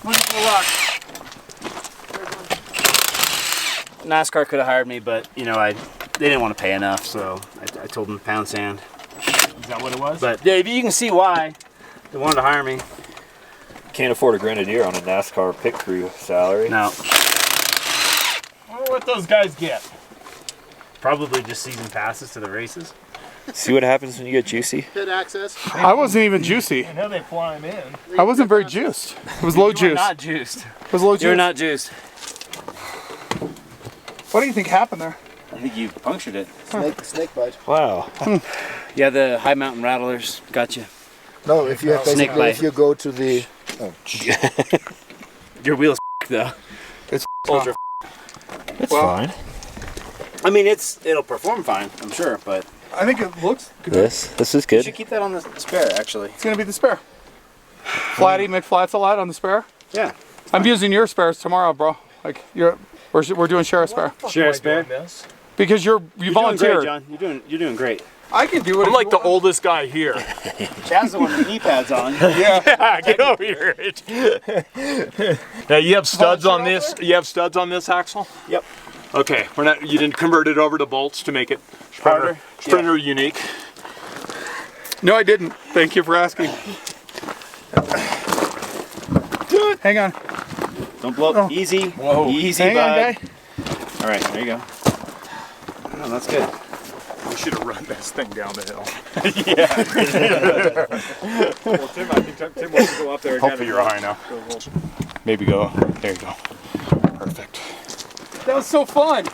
S2: Look at the rock.
S5: NASCAR could have hired me, but you know, they didn't want to pay enough, so I told them to pound sand.
S10: Is that what it was?
S5: But yeah, you can see why they wanted to hire me.
S1: Can't afford a Grenadier on a NASCAR pit crew salary.
S5: No,
S10: I wonder what those guys get.
S5: probably just season passes to the races.
S1: See what happens when you get juicy?
S8: Pit access.
S2: I wasn't even juicy.
S10: I know they fly them in.
S2: I wasn't very juiced. It was low
S5: You're
S2: juice.
S5: not juiced.
S2: It was low juice.
S5: You're not juiced.
S2: What do you think happened there?
S5: I think you punctured it.
S6: Snake bite.
S1: Wow.
S5: Yeah, the high mountain rattlers got you.
S6: No, if you have
S5: Snake
S6: basically
S5: bite.
S6: if you go to the
S5: Your wheel's though.
S2: It's
S5: ultra.
S1: It's
S2: Well,
S1: fine.
S5: I mean, it'll perform fine, I'm sure, but
S2: I think it looks good.
S1: This is
S5: you
S1: good.
S5: should keep that on the spare, actually.
S2: It's gonna be the spare. Flatty McFlats a lot on the spare.
S5: Yeah.
S2: I'm using your spares tomorrow, bro. Like we're doing share a spare
S5: Share a spare.
S2: because you
S5: You're
S2: volunteered.
S5: doing great, John. You're doing great.
S2: I can do it.
S10: I'm
S2: if
S10: like
S2: you
S10: the
S2: want.
S10: oldest guy here.
S5: Chad's the one with knee pads on.
S2: Yeah.
S10: Get over here. Now you have studs on this. You have studs on this axle.
S5: Yep.
S10: Okay, we're not. You didn't convert it over to bolts to make it
S5: Harder?
S10: Sprinter unique.
S2: No, I didn't. Thank you for asking. Hang on.
S5: Don't blow up. Easy.
S10: Whoa.
S5: Easy,
S2: Hang on,
S5: bud.
S2: guy.
S5: All right, there you go. Oh, that's good.
S10: We should have run this thing down the hill.
S7: Well, Tim, I think Tim wants to go up there again.
S10: Hopefully you're high enough. Maybe go. There you go. Perfect.
S2: That was so fun.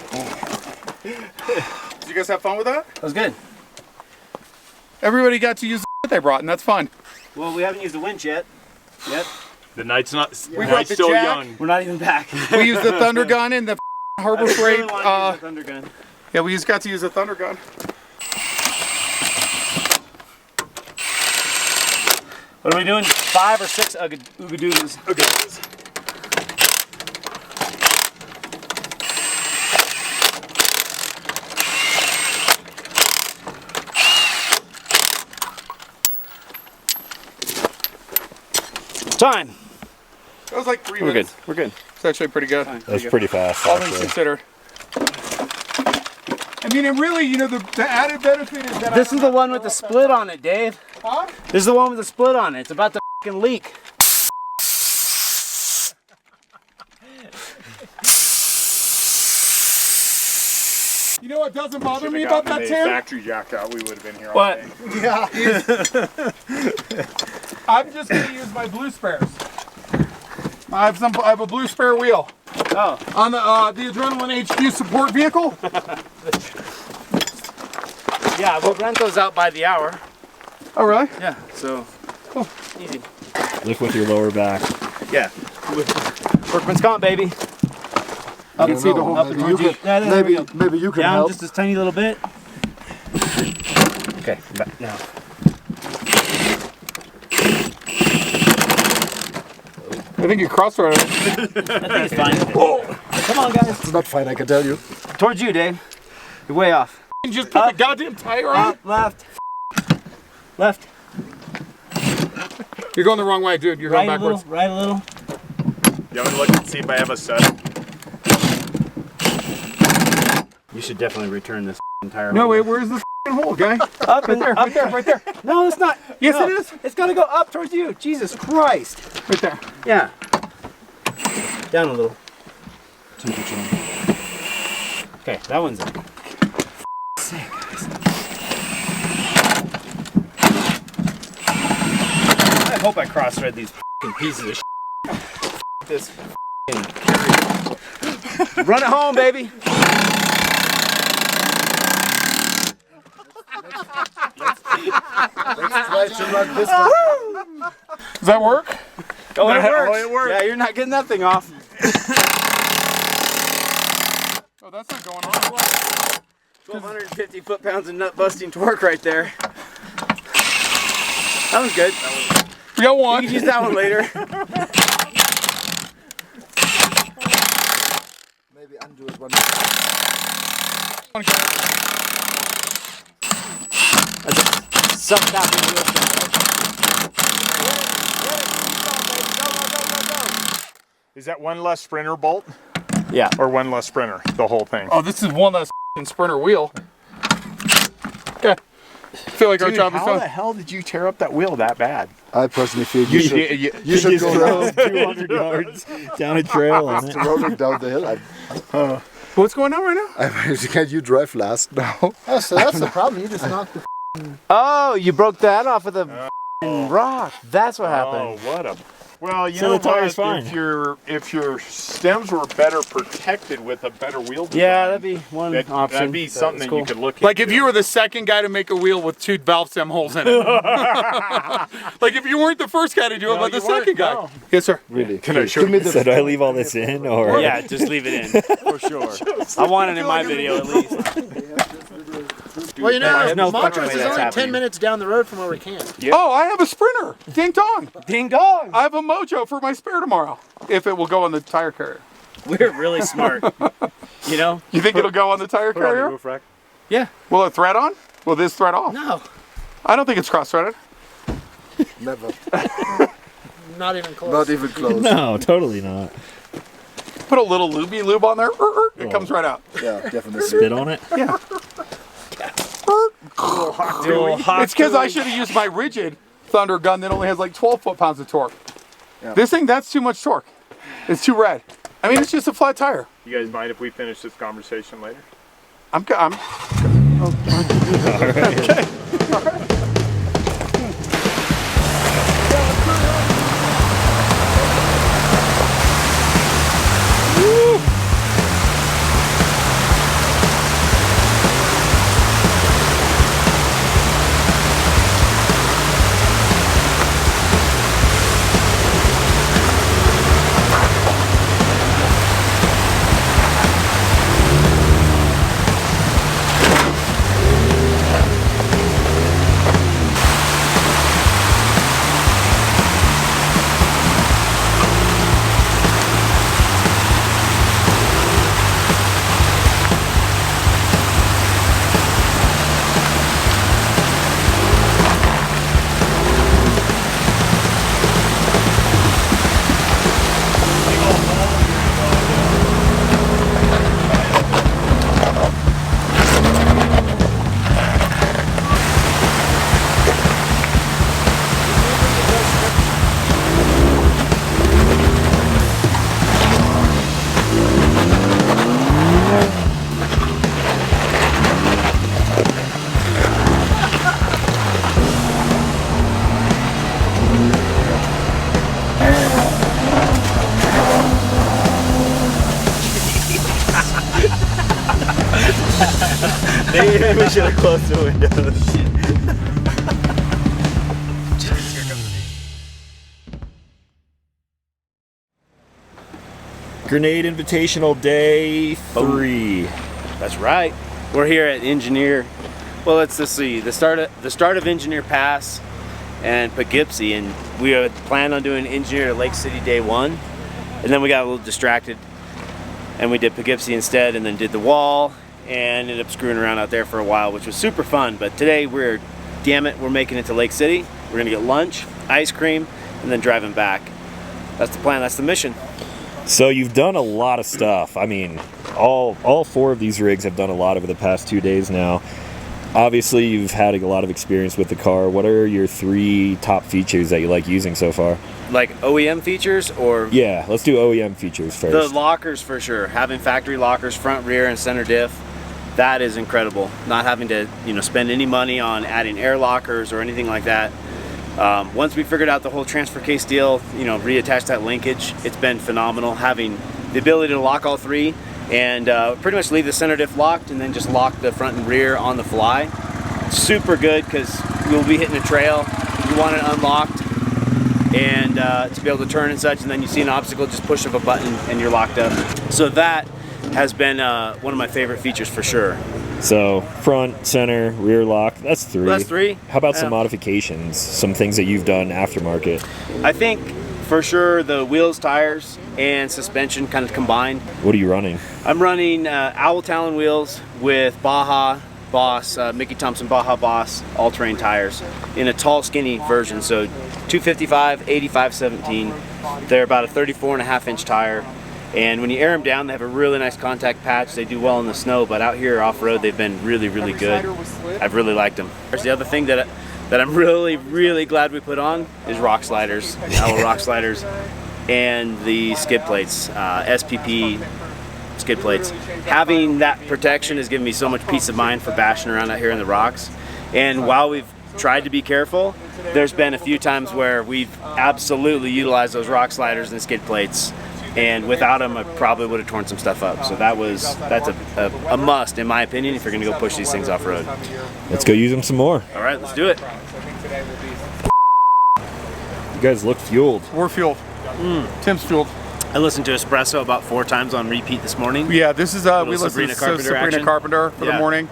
S2: Did you guys have fun with that?
S5: That was good.
S2: Everybody got to use the they brought, and that's fun.
S5: Well, we haven't used the winch yet.
S10: The night's not.
S2: We
S10: The
S2: brought
S10: night's
S2: the
S10: still
S2: jack.
S10: young.
S5: We're not even back.
S2: We used the Thunder Gun and the Harbor
S5: I
S2: Freight.
S5: really want to use the thunder gun.
S2: Yeah, we just got to use the Thunder Gun.
S5: What are we doing? 5 or 6 Oogadoodles? Time.
S2: That was like 3
S5: We're good.
S2: minutes.
S5: We're good.
S2: It's actually pretty good.
S11: That was pretty fast.
S2: All things considered. I mean, and really, you know, the added benefit is that
S5: This is the one with the split on it, Dave.
S2: Huh?
S5: This is the one with the split on it. It's about to fucking leak.
S2: You know what doesn't bother me about that, Tim?
S10: Factory jacked out, we would have been here all
S5: What?
S10: day.
S2: Yeah. I'm just going to use my blue spares. I have a blue spare wheel.
S5: Oh.
S2: On the Adrenaline HQ support vehicle.
S5: Yeah, we'll rent those out by the hour.
S2: Oh, really?
S5: Yeah, so
S2: cool.
S5: Easy.
S11: Lift with your lower back.
S5: Yeah. Workman's comp, baby.
S6: I can see the whole. Maybe you can
S5: down
S6: help.
S5: just a tiny little bit. Okay, back now.
S2: I think you cross-threaded it.
S5: I think it's fine. Whoa. Come on, guys.
S6: It's not fine, I can tell you.
S5: Towards you, Dave. You're way off.
S2: You just put the goddamn tire on.
S5: Left. Left.
S2: You're going the wrong way, dude. You're going backwards.
S5: Right a little.
S10: You want to look and see if I have a set?
S5: You should definitely return this entire.
S2: No, wait. Where's the hole, guy?
S5: Up
S2: right there. Right there. Right there.
S5: No, it's not.
S2: Yes,
S5: no.
S2: it is.
S5: It's got to go up towards you. Jesus Christ.
S2: Right there.
S5: Yeah. Down a little. Okay, that one's in. I hope I cross-thread these pieces of this Run it home, baby.
S6: Let's try to run this one.
S2: Does that work?
S5: Oh, it works.
S10: Oh, it works.
S5: Yeah, you're not getting that thing off.
S2: Oh, that's not going on.
S5: 1,250 foot-pounds of nut-busting torque right there. That was good.
S2: We got one.
S5: You can use that one later.
S6: Maybe undo it one.
S5: Self-tapping wheel.
S10: Is that one less sprinter bolt?
S5: Yeah.
S10: Or one less sprinter, the whole thing?
S2: Oh, this is one less sprinter wheel. Okay. I feel like our job is
S10: how
S2: done.
S10: the hell did you tear up that wheel that bad?
S6: I personally feel you should go
S11: drove 200 yards down a trail on it.
S6: rolling down the hill.
S2: What's going on right now?
S6: Can you drive last now?
S8: Oh, so that's the problem. You just knocked the
S5: Oh, you broke that off with a rock. That's what happened.
S10: Oh, what a... Well, you
S11: So
S10: know
S11: the tire's
S10: what?
S11: fine.
S10: If your stems were better protected with a better wheel design,
S5: Yeah, that'd be one option.
S10: That'd be something that you could look
S2: Like
S10: into.
S2: if you were the second guy to make a wheel with 2 valve stem holes in it. Like if you weren't the first guy to do it, but the
S10: you weren't,
S2: second guy.
S10: no.
S2: Yes, sir.
S6: Really?
S10: Can I show
S6: Give me
S10: you?
S6: the
S11: So do I leave all this in, or
S5: Yeah, just leave it in for sure. I want it in my video at least.
S8: Well, you know,
S5: There's no fucking
S8: Montage
S5: way
S8: is
S5: that's
S8: only
S5: happening.
S8: 10 minutes down the road from where we camped.
S10: Yep.
S2: Oh, I have a sprinter. Ding dong.
S5: Ding dong.
S2: I have a Mojo for my spare tomorrow. If it will go on the tire carrier.
S5: We're really smart. You know?
S2: You think it'll go on the tire
S10: Put it on the
S2: carrier?
S10: roof rack.
S5: Yeah.
S2: Will it thread on? Will this thread off?
S5: No.
S2: I don't think it's cross-threaded.
S6: Never.
S8: Not even close.
S6: Not even close.
S11: no, totally not.
S2: Put a little lube on there. It comes right out.
S6: Yeah, definitely.
S11: Spit on it.
S2: Yeah. It's because I should have used my rigid Thunder gun that only has like 12 foot-pounds of torque.
S6: Yeah.
S2: This thing, that's too much torque. It's too red. I mean, it's just a flat tire.
S10: You guys mind if we finish this conversation later?
S2: I'm
S3: Maybe we should have closed the windows.
S11: Grenade Invitational Day 3.
S5: That's right. We're here at Engineer. Well, let's see. The start of Engineer Pass and Poughkeepsie, and we had planned on doing Engineer to Lake City day 1, and then we got a little distracted, and we did Poughkeepsie instead, and then did the wall, and ended up screwing around out there for a while, which was super fun. But today we're making it to Lake City. We're gonna get lunch, ice cream, and then driving back. That's the plan. That's the mission.
S11: So you've done a lot of stuff. I mean, all 4 of these rigs have done a lot over the past 2 days now. Obviously, you've had a lot of experience with the car. What are your 3 top features that you like using so far?
S5: Like OEM features, or?
S11: Yeah, let's do OEM features first.
S5: The lockers for sure. Having factory lockers, front, rear, and center diff, that is incredible. Not having to, spend any money on adding air lockers or anything like that. Once we figured out the whole transfer case deal, reattach that linkage, it's been phenomenal. Having the ability to lock all 3 and pretty much leave the center diff locked and then just lock the front and rear on the fly. Super good, because you'll be hitting a trail, you want it unlocked, and to be able to turn and such, and then you see an obstacle, just push of a button and you're locked up. So that has been one of my favorite features for sure.
S11: So front, center, rear lock, that's 3.
S5: That's 3.
S11: How about some modifications, some things that you've done aftermarket?
S5: I think for sure the wheels, tires, and suspension kind of combined.
S11: What are you running? I'm
S5: running Owl Talon wheels with Baja Boss, Mickey Thompson Baja Boss all-terrain tires in a tall, skinny version. So 255, 85, 17. They're about a 34.5-inch tire. And when you air them down, they have a really nice contact patch. They do well in the snow, but out here off-road, they've been really, really good. I've really liked them. There's the other thing that I'm really, really glad we put on is rock sliders, Owl rock sliders, and the skid plates, SPP skid plates. Having that protection has given me so much peace of mind for bashing around out here in the rocks. And while we've tried to be careful, there's been a few times where we've absolutely utilized those rock sliders and skid plates, and without them I probably would have torn some stuff up. So that's a must in my opinion if you're gonna go push these things off road.
S11: Let's go use them some more.
S5: All right, let's do it.
S11: You guys look fueled.
S2: We're fueled. Tim's fueled.
S5: I listened to Espresso about 4 times on repeat this morning.
S2: Yeah, this is we listened to Sabrina Carpenter for the morning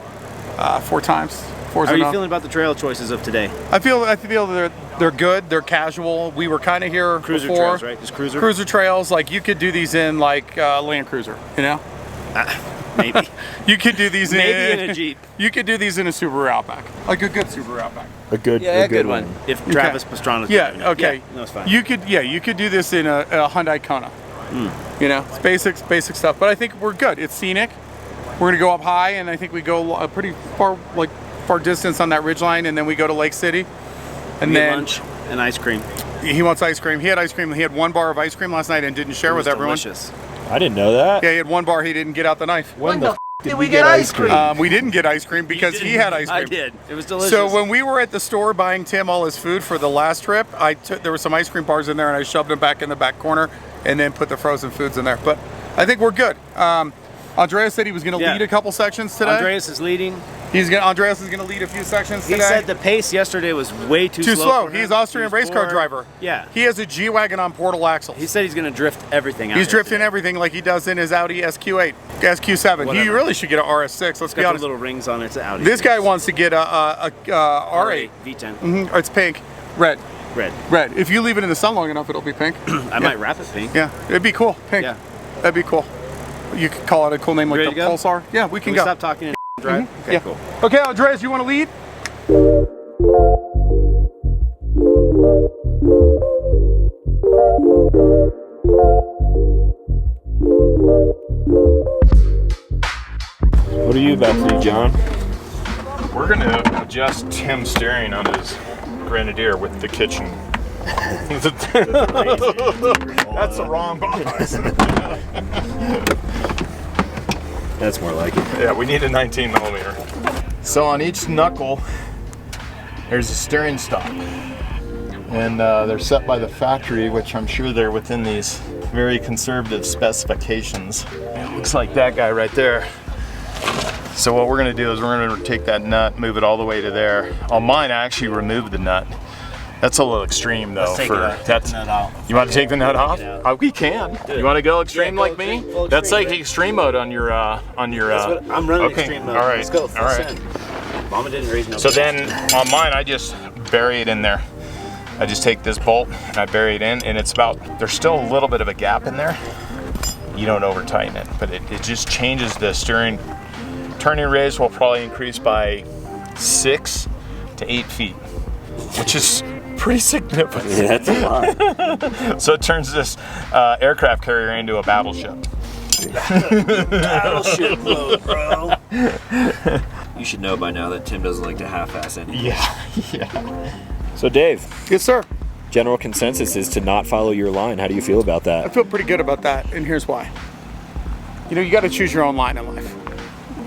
S2: 4 times.
S5: How are you feeling about the trail choices of today?
S2: I feel they're good. They're casual. We were kind of here
S5: cruiser
S2: before.
S5: Trails, right? Just cruiser.
S2: Cruiser trails. Like you could do these in like Land Cruiser,
S5: Maybe.
S2: You could do these
S5: maybe in a Jeep.
S2: You could do these in a Subaru Outback, like a good Subaru Outback.
S11: A good one.
S5: If Travis Pastrana's
S2: doing it. Okay.
S5: No, it's fine.
S2: You could do this in a Hyundai Kona. It's basic stuff. But I think we're good. It's scenic. We're gonna go up high, and I think we go a pretty far distance on that ridgeline, and then we go to Lake City, and then
S5: lunch and ice cream.
S2: He wants ice cream. He had ice cream. He had 1 bar of ice cream last night and didn't share with everyone.
S5: Delicious.
S11: I didn't know that.
S2: Yeah, he had 1 bar. He didn't get out the knife.
S11: When the did we get ice cream?
S2: We didn't get ice cream because he had ice cream.
S5: I did. It was delicious.
S2: So when we were at the store buying Tim all his food for the last trip, there were some ice cream bars in there, and I shoved them back in the back corner, and then put the frozen foods in there. But I think we're good. Andreas said he was going to lead a couple sections today.
S5: Andreas is leading.
S2: Andreas is going to lead a few sections today.
S5: He said the pace yesterday was way too slow.
S2: He's Austrian race car driver.
S5: Yeah.
S2: He has a G-Wagon on portal axles.
S5: He said he's going to drift everything out.
S2: He's drifting everything like he does in his Audi SQ8, SQ7.
S5: Whatever.
S2: He really should get an RS6. Let's be honest.
S5: Little rings on it. It's an Audi.
S2: This guy wants to get a R8
S5: V10.
S2: It's pink, red.
S5: Red.
S2: If you leave it in the sun long enough, it'll be pink.
S5: I might wrap it pink.
S2: Yeah, it'd be cool. Pink.
S5: Yeah.
S2: That'd be cool. You could call it a cool name like the
S5: go?
S2: Pulsar. Yeah, we can go.
S5: Stop talking and drive. Okay, cool.
S2: Okay, Andreas, you want to lead?
S11: What are you about to do, John?
S10: We're gonna adjust Tim's steering on his Grenadier with the kitchen. That's the wrong box.
S11: That's more like it.
S10: Yeah, we need a 19 millimeter.
S4: So on each knuckle, there's a steering stock. And they're set by the factory, which I'm sure they're within these very conservative specifications. Looks like that guy right there. So what we're gonna do is we're gonna take that nut, move it all the way to there. On mine, I actually removed the nut. That's a little extreme though.
S3: Take the nut out.
S4: You want to take the nut off? We can. You want to go extreme like me? That's like extreme mode on your
S3: That's what, I'm running extreme mode.
S4: All right.
S3: Let's go.
S4: All right.
S3: Mama didn't raise no.
S4: So then on mine, I just bury it in there. I just take this bolt and I bury it in, and it's there's still a little bit of a gap in there. You don't over tighten it, but it just changes the turning radius will probably increase by 6 to 8 feet, which is pretty significant.
S11: Yeah, that's a lot.
S4: So it turns this aircraft carrier into a battleship.
S3: Battleship mode, bro.
S1: You should know by now that Tim doesn't like to half-ass anything.
S4: Yeah.
S11: So Dave,
S2: Yes, sir.
S11: general consensus is to not follow your line. How do you feel about
S2: I
S11: that?
S2: feel pretty good about that, and here's why. You know, you got to choose your own line in life.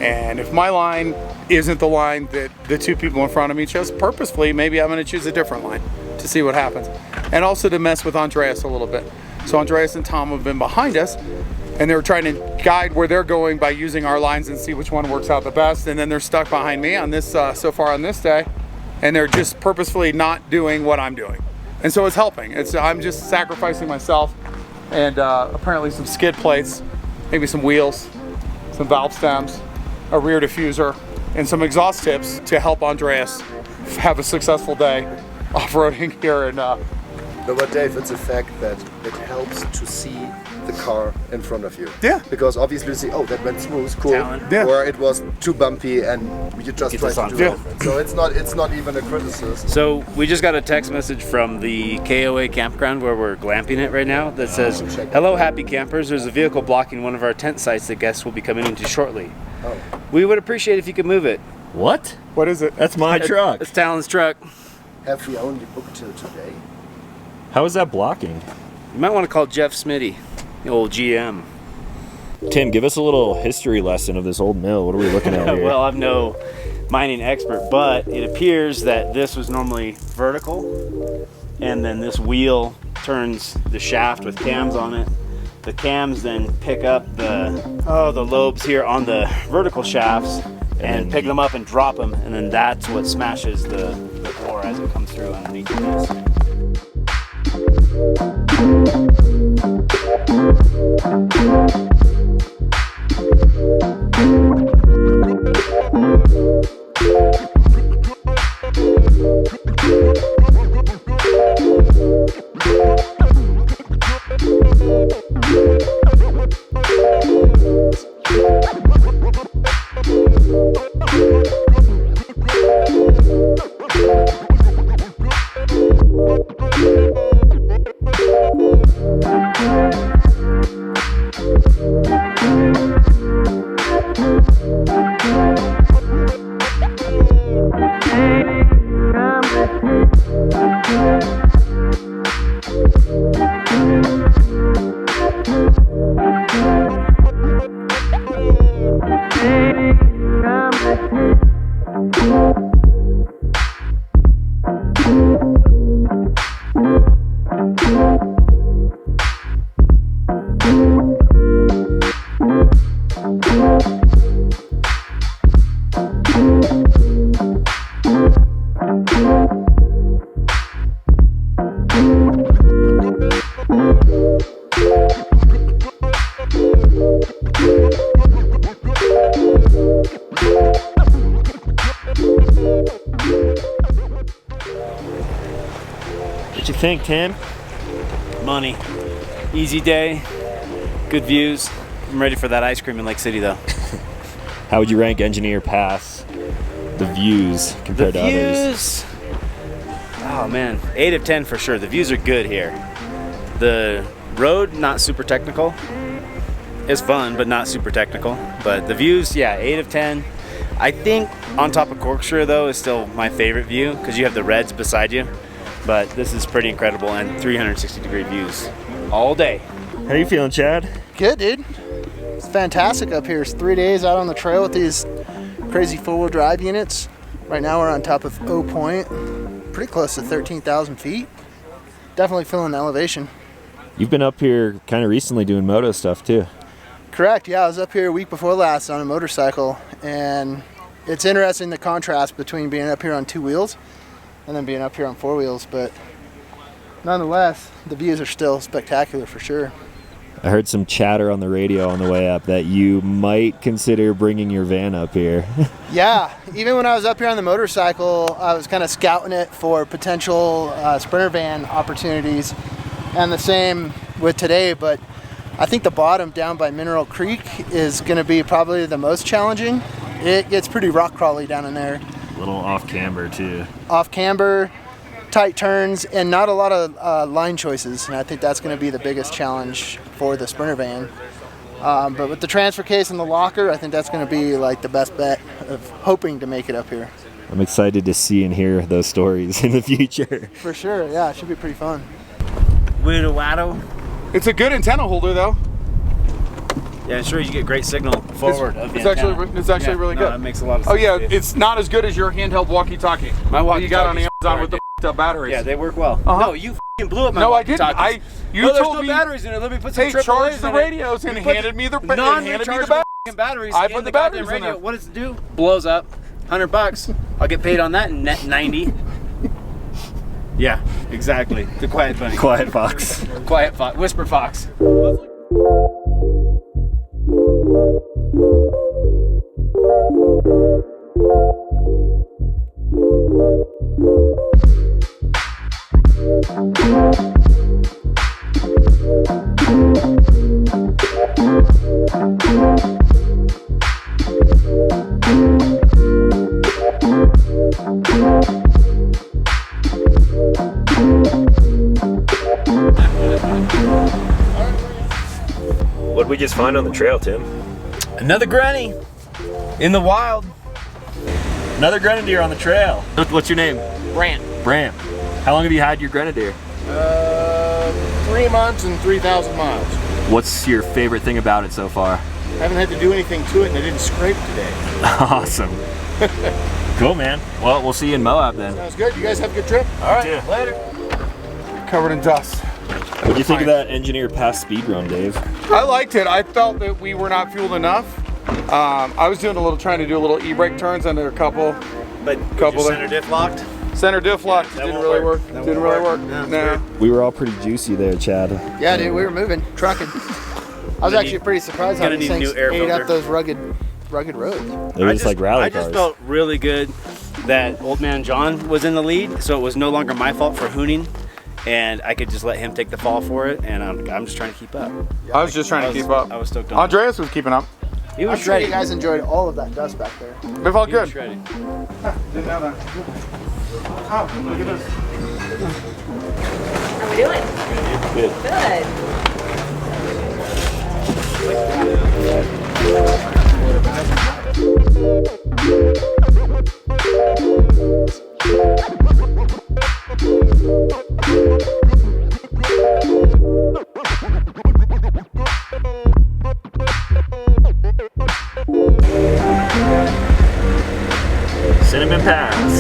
S2: And if my line isn't the line that the two people in front of me chose, purposefully, maybe I'm going to choose a different line to see what happens. And also to mess with Andreas a little bit. So Andreas and Tom have been behind us, and they were trying to guide where they're going by using our lines and see which one works out the best. And then they're stuck behind me on this so far on this day, and they're just purposefully not doing what I'm doing. And so it's helping. I'm just sacrificing myself, and apparently some skid plates, maybe some wheels, some valve stems, a rear diffuser, and some exhaust tips to help Andreas have a successful day off-roading here. And
S6: No, but Dave, it's a fact that it helps to see the car in front of you.
S2: Yeah.
S6: Because obviously you see, oh, that went smooth, cool.
S3: Talon.
S2: Yeah.
S6: Or it was too bumpy and you just tried to do
S2: Yeah.
S6: it. So it's not even a criticism.
S3: So we just got a text message from the KOA campground where we're glamping it right now that says, "Hello, happy campers. There's a vehicle blocking one of our tent sites that guests will be coming into shortly.
S6: Oh.
S3: We would appreciate if you could move it."
S11: What?
S2: what is it?
S11: That's my truck.
S3: It's Talon's truck.
S6: Have we only booked till today?
S11: How is that blocking?
S3: You might want to call Jeff Smitty, the old GM.
S11: Tim, give us a little history lesson of this old mill. What are we looking at here?
S3: Well, I'm no mining expert, but it appears that this was normally vertical, and then this wheel turns the shaft with cams on it. The cams then pick up the lobes here on the vertical shafts and pick them up and drop them, and then that's what smashes the ore as it comes through underneath this.
S11: What you think, Tim?
S3: Money. Easy day. Good views. I'm ready for that ice cream in Lake City, though.
S11: How would you rank Engineer Pass, the views compared to others?
S3: Oh man, 8 of 10 for sure. The views are good here. The road, not super technical. It's fun, but not super technical. But the views, yeah, 8 of 10. I think on top of Corkscrew though is still my favorite view because you have the reds beside you. But this is pretty incredible and 360-degree views all day.
S11: How you feeling, Chad?
S8: Good, dude. It's fantastic up here. It's 3 days out on the trail with these crazy four-wheel drive units. Right now we're on top of O Point, pretty close to 13,000 feet. Definitely feeling the elevation.
S11: You've been up here kind of recently doing moto stuff too.
S8: Correct, yeah, I was up here a week before last on a motorcycle, and it's interesting the contrast between being up here on 2 wheels and then being up here on 4 wheels, but nonetheless, the views are still spectacular for sure.
S11: I heard some chatter on the radio on the way up that you might consider bringing your van up here.
S8: Yeah, even when I was up here on the motorcycle, I was kind of scouting it for potential Sprinter van opportunities, and the same with today, but I think the bottom down by Mineral Creek is going to be probably the most challenging. It gets pretty rock crawly down in there.
S11: A little off camber too.
S8: Off camber, tight turns, and not a lot of line choices, and I think that's going to be the biggest challenge for the Sprinter van. But with the transfer case and the locker, I think that's going to be like the best bet of hoping to make it up here.
S11: I'm excited to see and hear those stories in the future.
S8: For sure, yeah, it should be pretty fun.
S5: Widow Watto.
S2: It's a good antenna holder though.
S5: Yeah, sure, you get great signal forward.
S2: It's actually really good.
S5: It makes a lot of sense.
S2: Oh yeah, it's not as good as your handheld walkie-talkie.
S5: My walkie-talkie
S2: you got on Amazon with the up batteries.
S5: Yeah, they work well. No, you f***ing blew up my
S2: No, I didn't. You
S5: there's
S2: told
S5: no
S2: me
S5: batteries in it. Let me put some
S2: they
S5: AAAs
S2: charged the
S5: in it.
S2: radios and handed me the batteries.
S5: Batteries.
S2: I
S5: in
S2: put the
S5: goddamn
S2: batteries in there.
S5: What does it do? Blows up. $100. I'll get paid on that in net 90. Yeah, exactly. The quiet bunny.
S11: Quiet fox.
S5: Quiet fox. Whisper fox.
S11: What did we just find on the trail, Tim?
S5: Another granny in the wild.
S11: Another Grenadier on the trail. What's your name?
S12: Brant.
S11: Brant. How long have you had your Grenadier?
S12: 3 months and 3,000 miles.
S11: What's your favorite thing about it so far?
S12: I haven't had to do anything to it and I didn't scrape today.
S11: Awesome. Cool, man. Well, we'll see you in Moab then.
S12: Sounds good. You guys have a good trip?
S5: All right,
S11: Yeah.
S5: later.
S2: Covered in dust.
S11: What do you think of that Engineer Pass speed run, Dave?
S2: I liked it. I felt that we were not fueled enough. I was trying to do a little e-brake turns under a couple.
S5: But center diff locked?
S2: Center diff locked. Didn't really work. Didn't really work. No.
S11: We were all pretty juicy there, Chad.
S8: Yeah, dude, we were moving, trucking. I was actually pretty surprised how these things ate up those rugged roads.
S11: It was like rally
S5: I
S11: cars.
S5: just felt really good that Old Man John was in the lead, so it was no longer my fault for hooning, and I could just let him take the fall for it, and I'm just trying to keep up.
S2: I was just trying to keep up.
S5: I was stoked on
S2: Andreas was keeping up.
S5: He was
S8: I'm sure
S5: ready.
S8: you guys enjoyed all of that dust back there.
S2: It felt good.
S5: Didn't
S2: know that. Oh, look at this.
S13: How are we doing?
S11: Good.
S13: Good.
S11: Cinnamon Pass.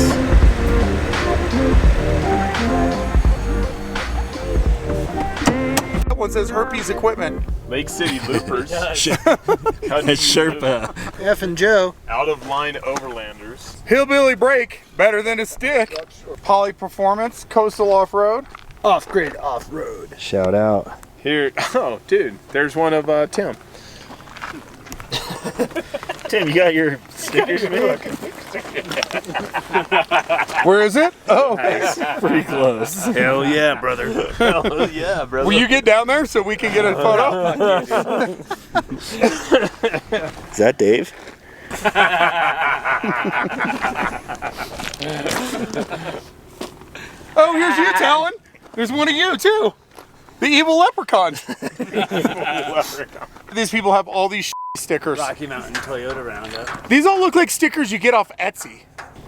S2: That one says herpes equipment.
S10: Lake City Loopers.
S11: It's Sherpa.
S8: F and Joe.
S10: Out of line overlanders.
S2: Hillbilly brake, better than a stick. Poly Performance, coastal off-road.
S8: Off-grid, off-road.
S11: Shout out.
S10: Here, oh, dude, there's one of Tim.
S11: Tim, you got your stickers made?
S2: Where is it? Oh,
S11: Pretty close.
S5: Hell yeah, brother.
S11: Hell yeah, brother.
S2: will you get down there so we can get a photo?
S11: Is that Dave?
S2: Oh, here's you, Talon. There's one of you too. The evil leprechaun. These people have all these stickers.
S5: Rocky Mountain Toyota Roundup.
S2: These all look like stickers you get off Etsy.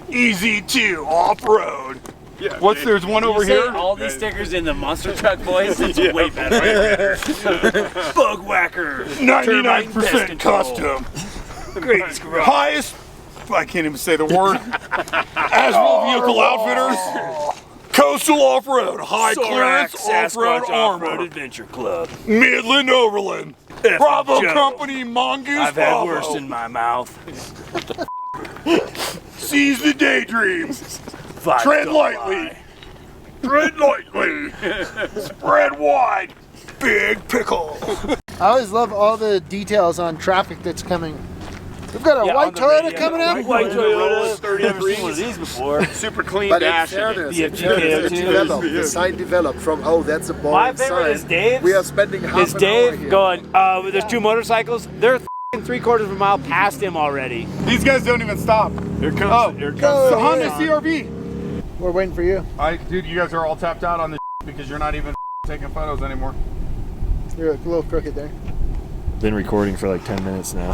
S2: Easy to off-road.
S10: Yeah,
S2: There's one over
S5: You say
S2: here.
S5: all these stickers in the monster truck voice, it's way better. Bug whacker.
S2: 99% custom.
S5: Great garage.
S2: Highest, I can't even say the word. Asphalt vehicle outfitters. Coastal off-road. High clearance off-road armor.
S5: Adventure Club.
S2: Midland Overland. Bravo Company, Mongoose
S3: I've had
S2: Bravo.
S3: worse in my mouth.
S2: Seize the daydream. Tread lightly. Tread lightly. Spread wide. Big pickle.
S8: I always love all the details on traffic that's coming. We've got a white Toyota coming in.
S3: White Toyota. Never seen one of these before.
S10: Super clean
S6: But in
S10: dash.
S6: fairness,
S3: BFG
S6: the sign developed from, oh, that's a boring
S5: My favorite
S6: sign.
S5: is Dave's.
S6: We are spending half
S5: Is
S6: an hour
S5: Dave
S6: here.
S5: going, there's two motorcycles, they're 3/4 of a mile past him already.
S2: These guys don't even stop.
S10: Here comes.
S2: Oh,
S10: Here comes.
S2: the Honda CRV.
S8: We're waiting for you.
S2: Dude, you guys are all tapped out on this because you're not even taking photos anymore.
S8: You're a little crooked there.
S11: Been recording for like 10 minutes now.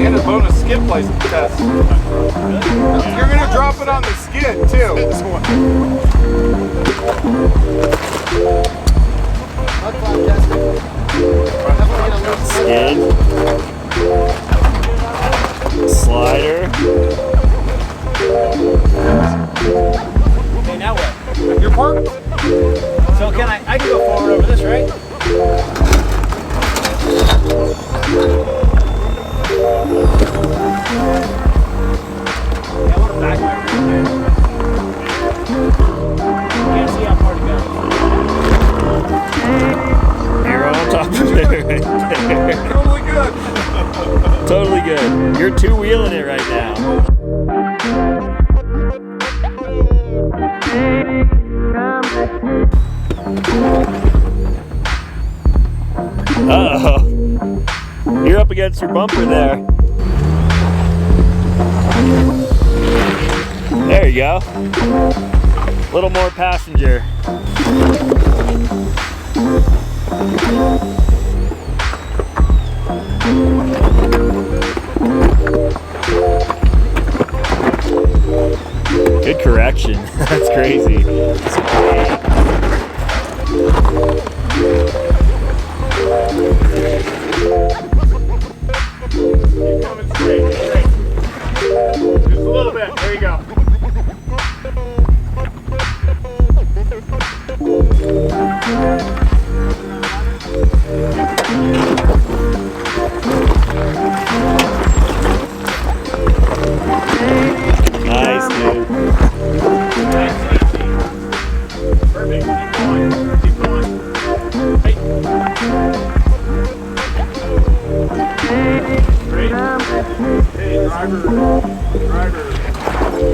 S2: And a bonus skid placement test. You're gonna drop it on the skid too.
S11: Skid. Slider.
S5: Okay, now what?
S2: You're parked.
S5: So I can go forward over this, right? I want to back my rear there. Can't see how far to go.
S11: You're on top of it right there.
S2: Totally good.
S11: Totally good. You're two-wheeling it right now. Uh-oh. You're up against your bumper there. There you go. A little more passenger. Good correction. That's crazy.
S10: Keep coming straight. Straight. Just a little bit. There you go.
S11: Nice, dude.
S10: Perfect. Keep going. Keep going. Hey. Straight. Hey, driver. Driver.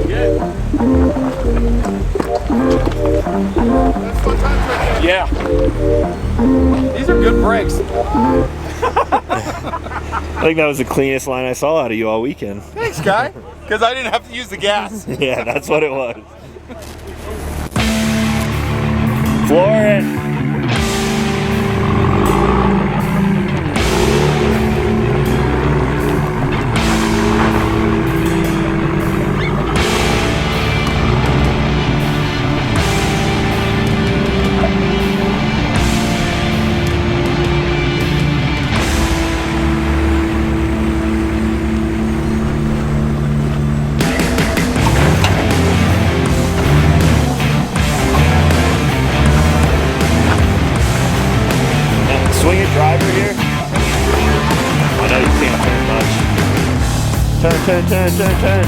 S10: Good.
S2: Yeah. These are good brakes.
S11: I think that was the cleanest line I saw out of you all weekend.
S2: Thanks, guy. Because I didn't have to use the gas.
S11: Yeah, that's what it was. Floor it. Swing it driver here. I know you can't turn much. Turn, turn, turn, turn, turn.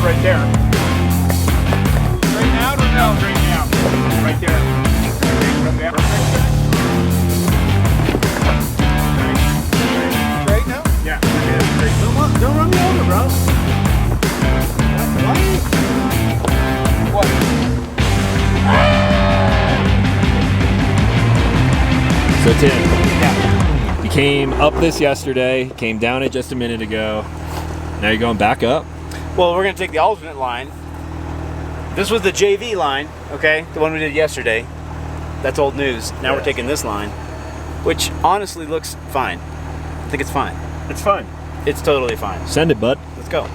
S10: right there. Straighten out or no? Straighten out. Right there. Okay.
S8: Straight now?
S10: Yeah. Straight.
S8: Don't run me over, bro. What?
S11: So Tim, you came up this yesterday, came down it just a minute ago. Now you're going back up?
S3: Well, we're going to take the alternate line. This was the JV line, okay? The one we did yesterday. That's old news. Now we're taking this line, which honestly looks fine. I think it's fine.
S10: It's fine.
S3: It's totally fine.
S11: Send it, bud.
S3: Let's go.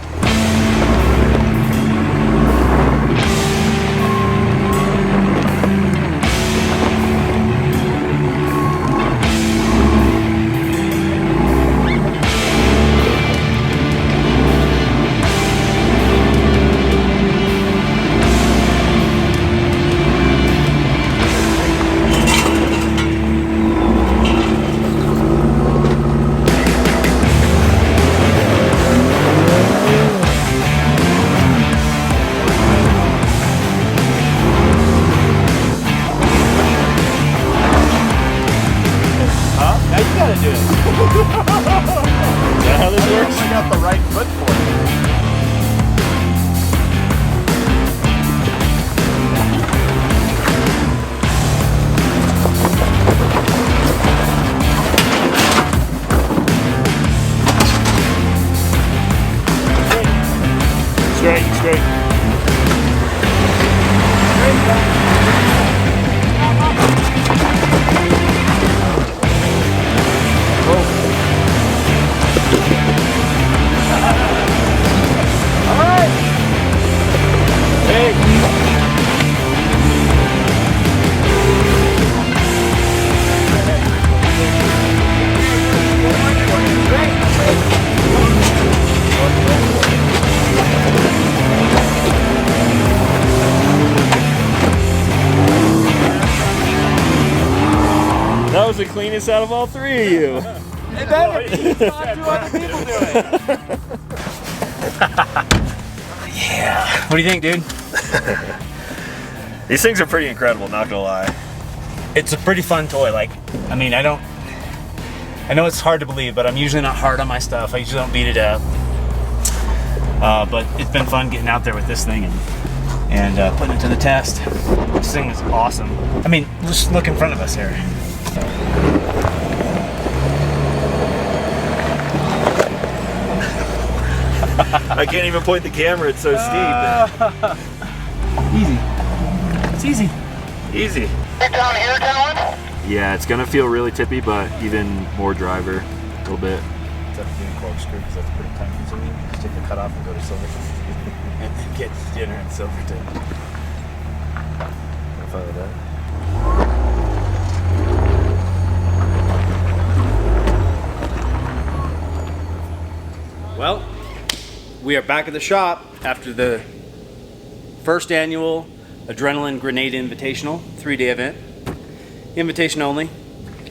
S11: That was the cleanest out of all three of you.
S3: It better be. It's not 200 people doing it. Yeah. What do you think, dude?
S1: These things are pretty incredible, not gonna lie.
S3: It's a pretty fun toy. Like, I mean, I know it's hard to believe, but I'm usually not hard on my stuff. I usually don't beat it up. But it's been fun getting out there with this thing and putting it to the test. This thing is awesome. I mean, just look in front of us here.
S1: I can't even point the camera, it's so steep.
S3: Easy. It's easy.
S1: Easy.
S12: Down here, Talon?
S11: Yeah, it's gonna feel really tippy, but even more driver, a little bit.
S5: It's up to being corkscrew because that's pretty time consuming. Just take the cut off and go to Silverton. And then get dinner in Silverton. Have fun with that.
S3: Well, we are back at the shop after the first annual Adrenaline Grenade Invitational, 3-day event. Invitation only.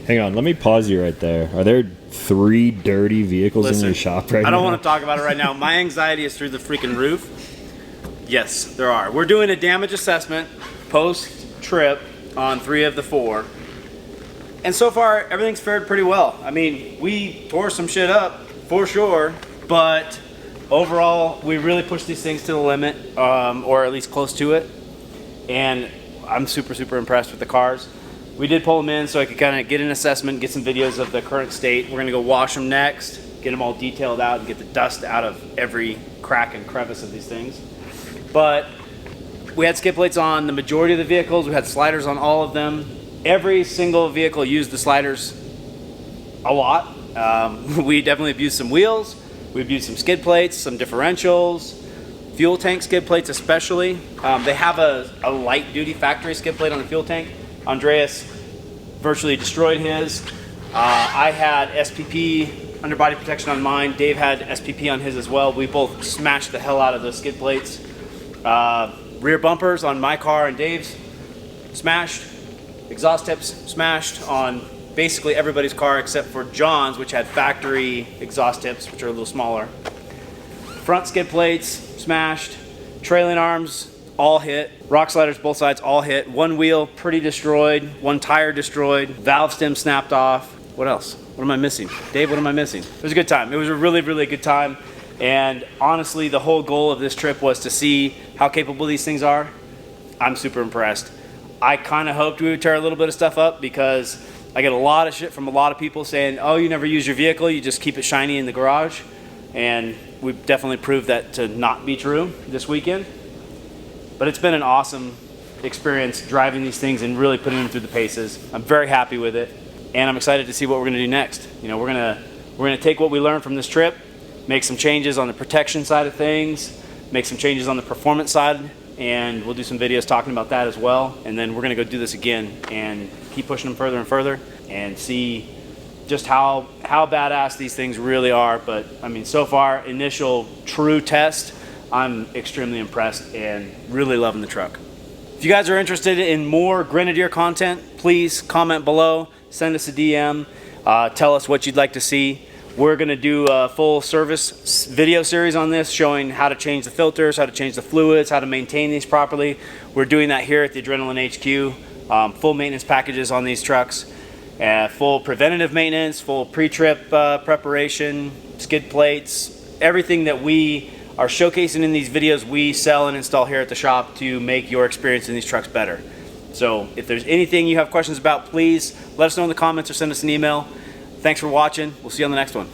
S11: Hang on, let me pause you right there. Are there 3 dirty vehicles in your shop right now?
S3: I don't want to talk about it right now. My anxiety is through the freaking roof. Yes, there are. We're doing a damage assessment post-trip on 3 of the 4. And so far, everything's fared pretty well. I mean, we tore some shit up, for sure, but overall, we really pushed these things to the limit, or at least close to it. And I'm super, super impressed with the cars. We did pull them in so I could kind of get an assessment, get some videos of the current state. We're gonna go wash them next, get them all detailed out and get the dust out of every crack and crevice of these things. But we had skid plates on the majority of the vehicles. We had sliders on all of them. Every single vehicle used the sliders a lot. We definitely abused some wheels. We abused some skid plates, some differentials, fuel tank skid plates especially. They have a light duty factory skid plate on the fuel tank. Andreas virtually destroyed his. I had SPP underbody protection on mine. Dave had SPP on his as well. We both smashed the hell out of those skid plates. Rear bumpers on my car and Dave's smashed. Exhaust tips smashed on basically everybody's car except for John's, which had factory exhaust tips, which are a little smaller. Front skid plates smashed.
S14: Trailing arms, all hit. Rock sliders, both sides, all hit. One wheel, pretty destroyed. One tire destroyed. Valve stem snapped off. What else? What am I missing? Dave, what am I missing? It was a good time. It was a really, really good time. And honestly, the whole goal of this trip was to see how capable these things are. I'm super impressed. I kind of hoped we would tear a little bit of stuff up because I get a lot of shit from a lot of people saying, oh, you never use your vehicle, you just keep it shiny in the garage. And we've definitely proved that to not be true this weekend. But it's been an awesome experience driving these things and really putting them through the paces. I'm very happy with it, and I'm excited to see what we're gonna do next. You know, we're gonna take what we learned from this trip, make some changes on the protection side of things, make some changes on the performance side, and we'll do some videos talking about that as well. And then we're gonna go do this again and keep pushing them further and further and see just how badass these things really are. But I mean, so far, initial true test, I'm extremely impressed and really loving the truck. If you guys are interested in more Grenadier content, please comment below, send us a DM, tell us what you'd like to see. We're gonna do a full service video series on this, showing how to change the filters, how to change the fluids, how to maintain these properly. We're doing that here at the Adrenaline HQ. Full maintenance packages on these trucks, full preventative maintenance, full pre-trip preparation, skid plates, everything that we are showcasing in these videos we sell and install here at the shop to make your experience in these trucks better. So if there's anything you have questions about, please let us know in the comments or send us an email. Thanks for watching. We'll see you on the next one.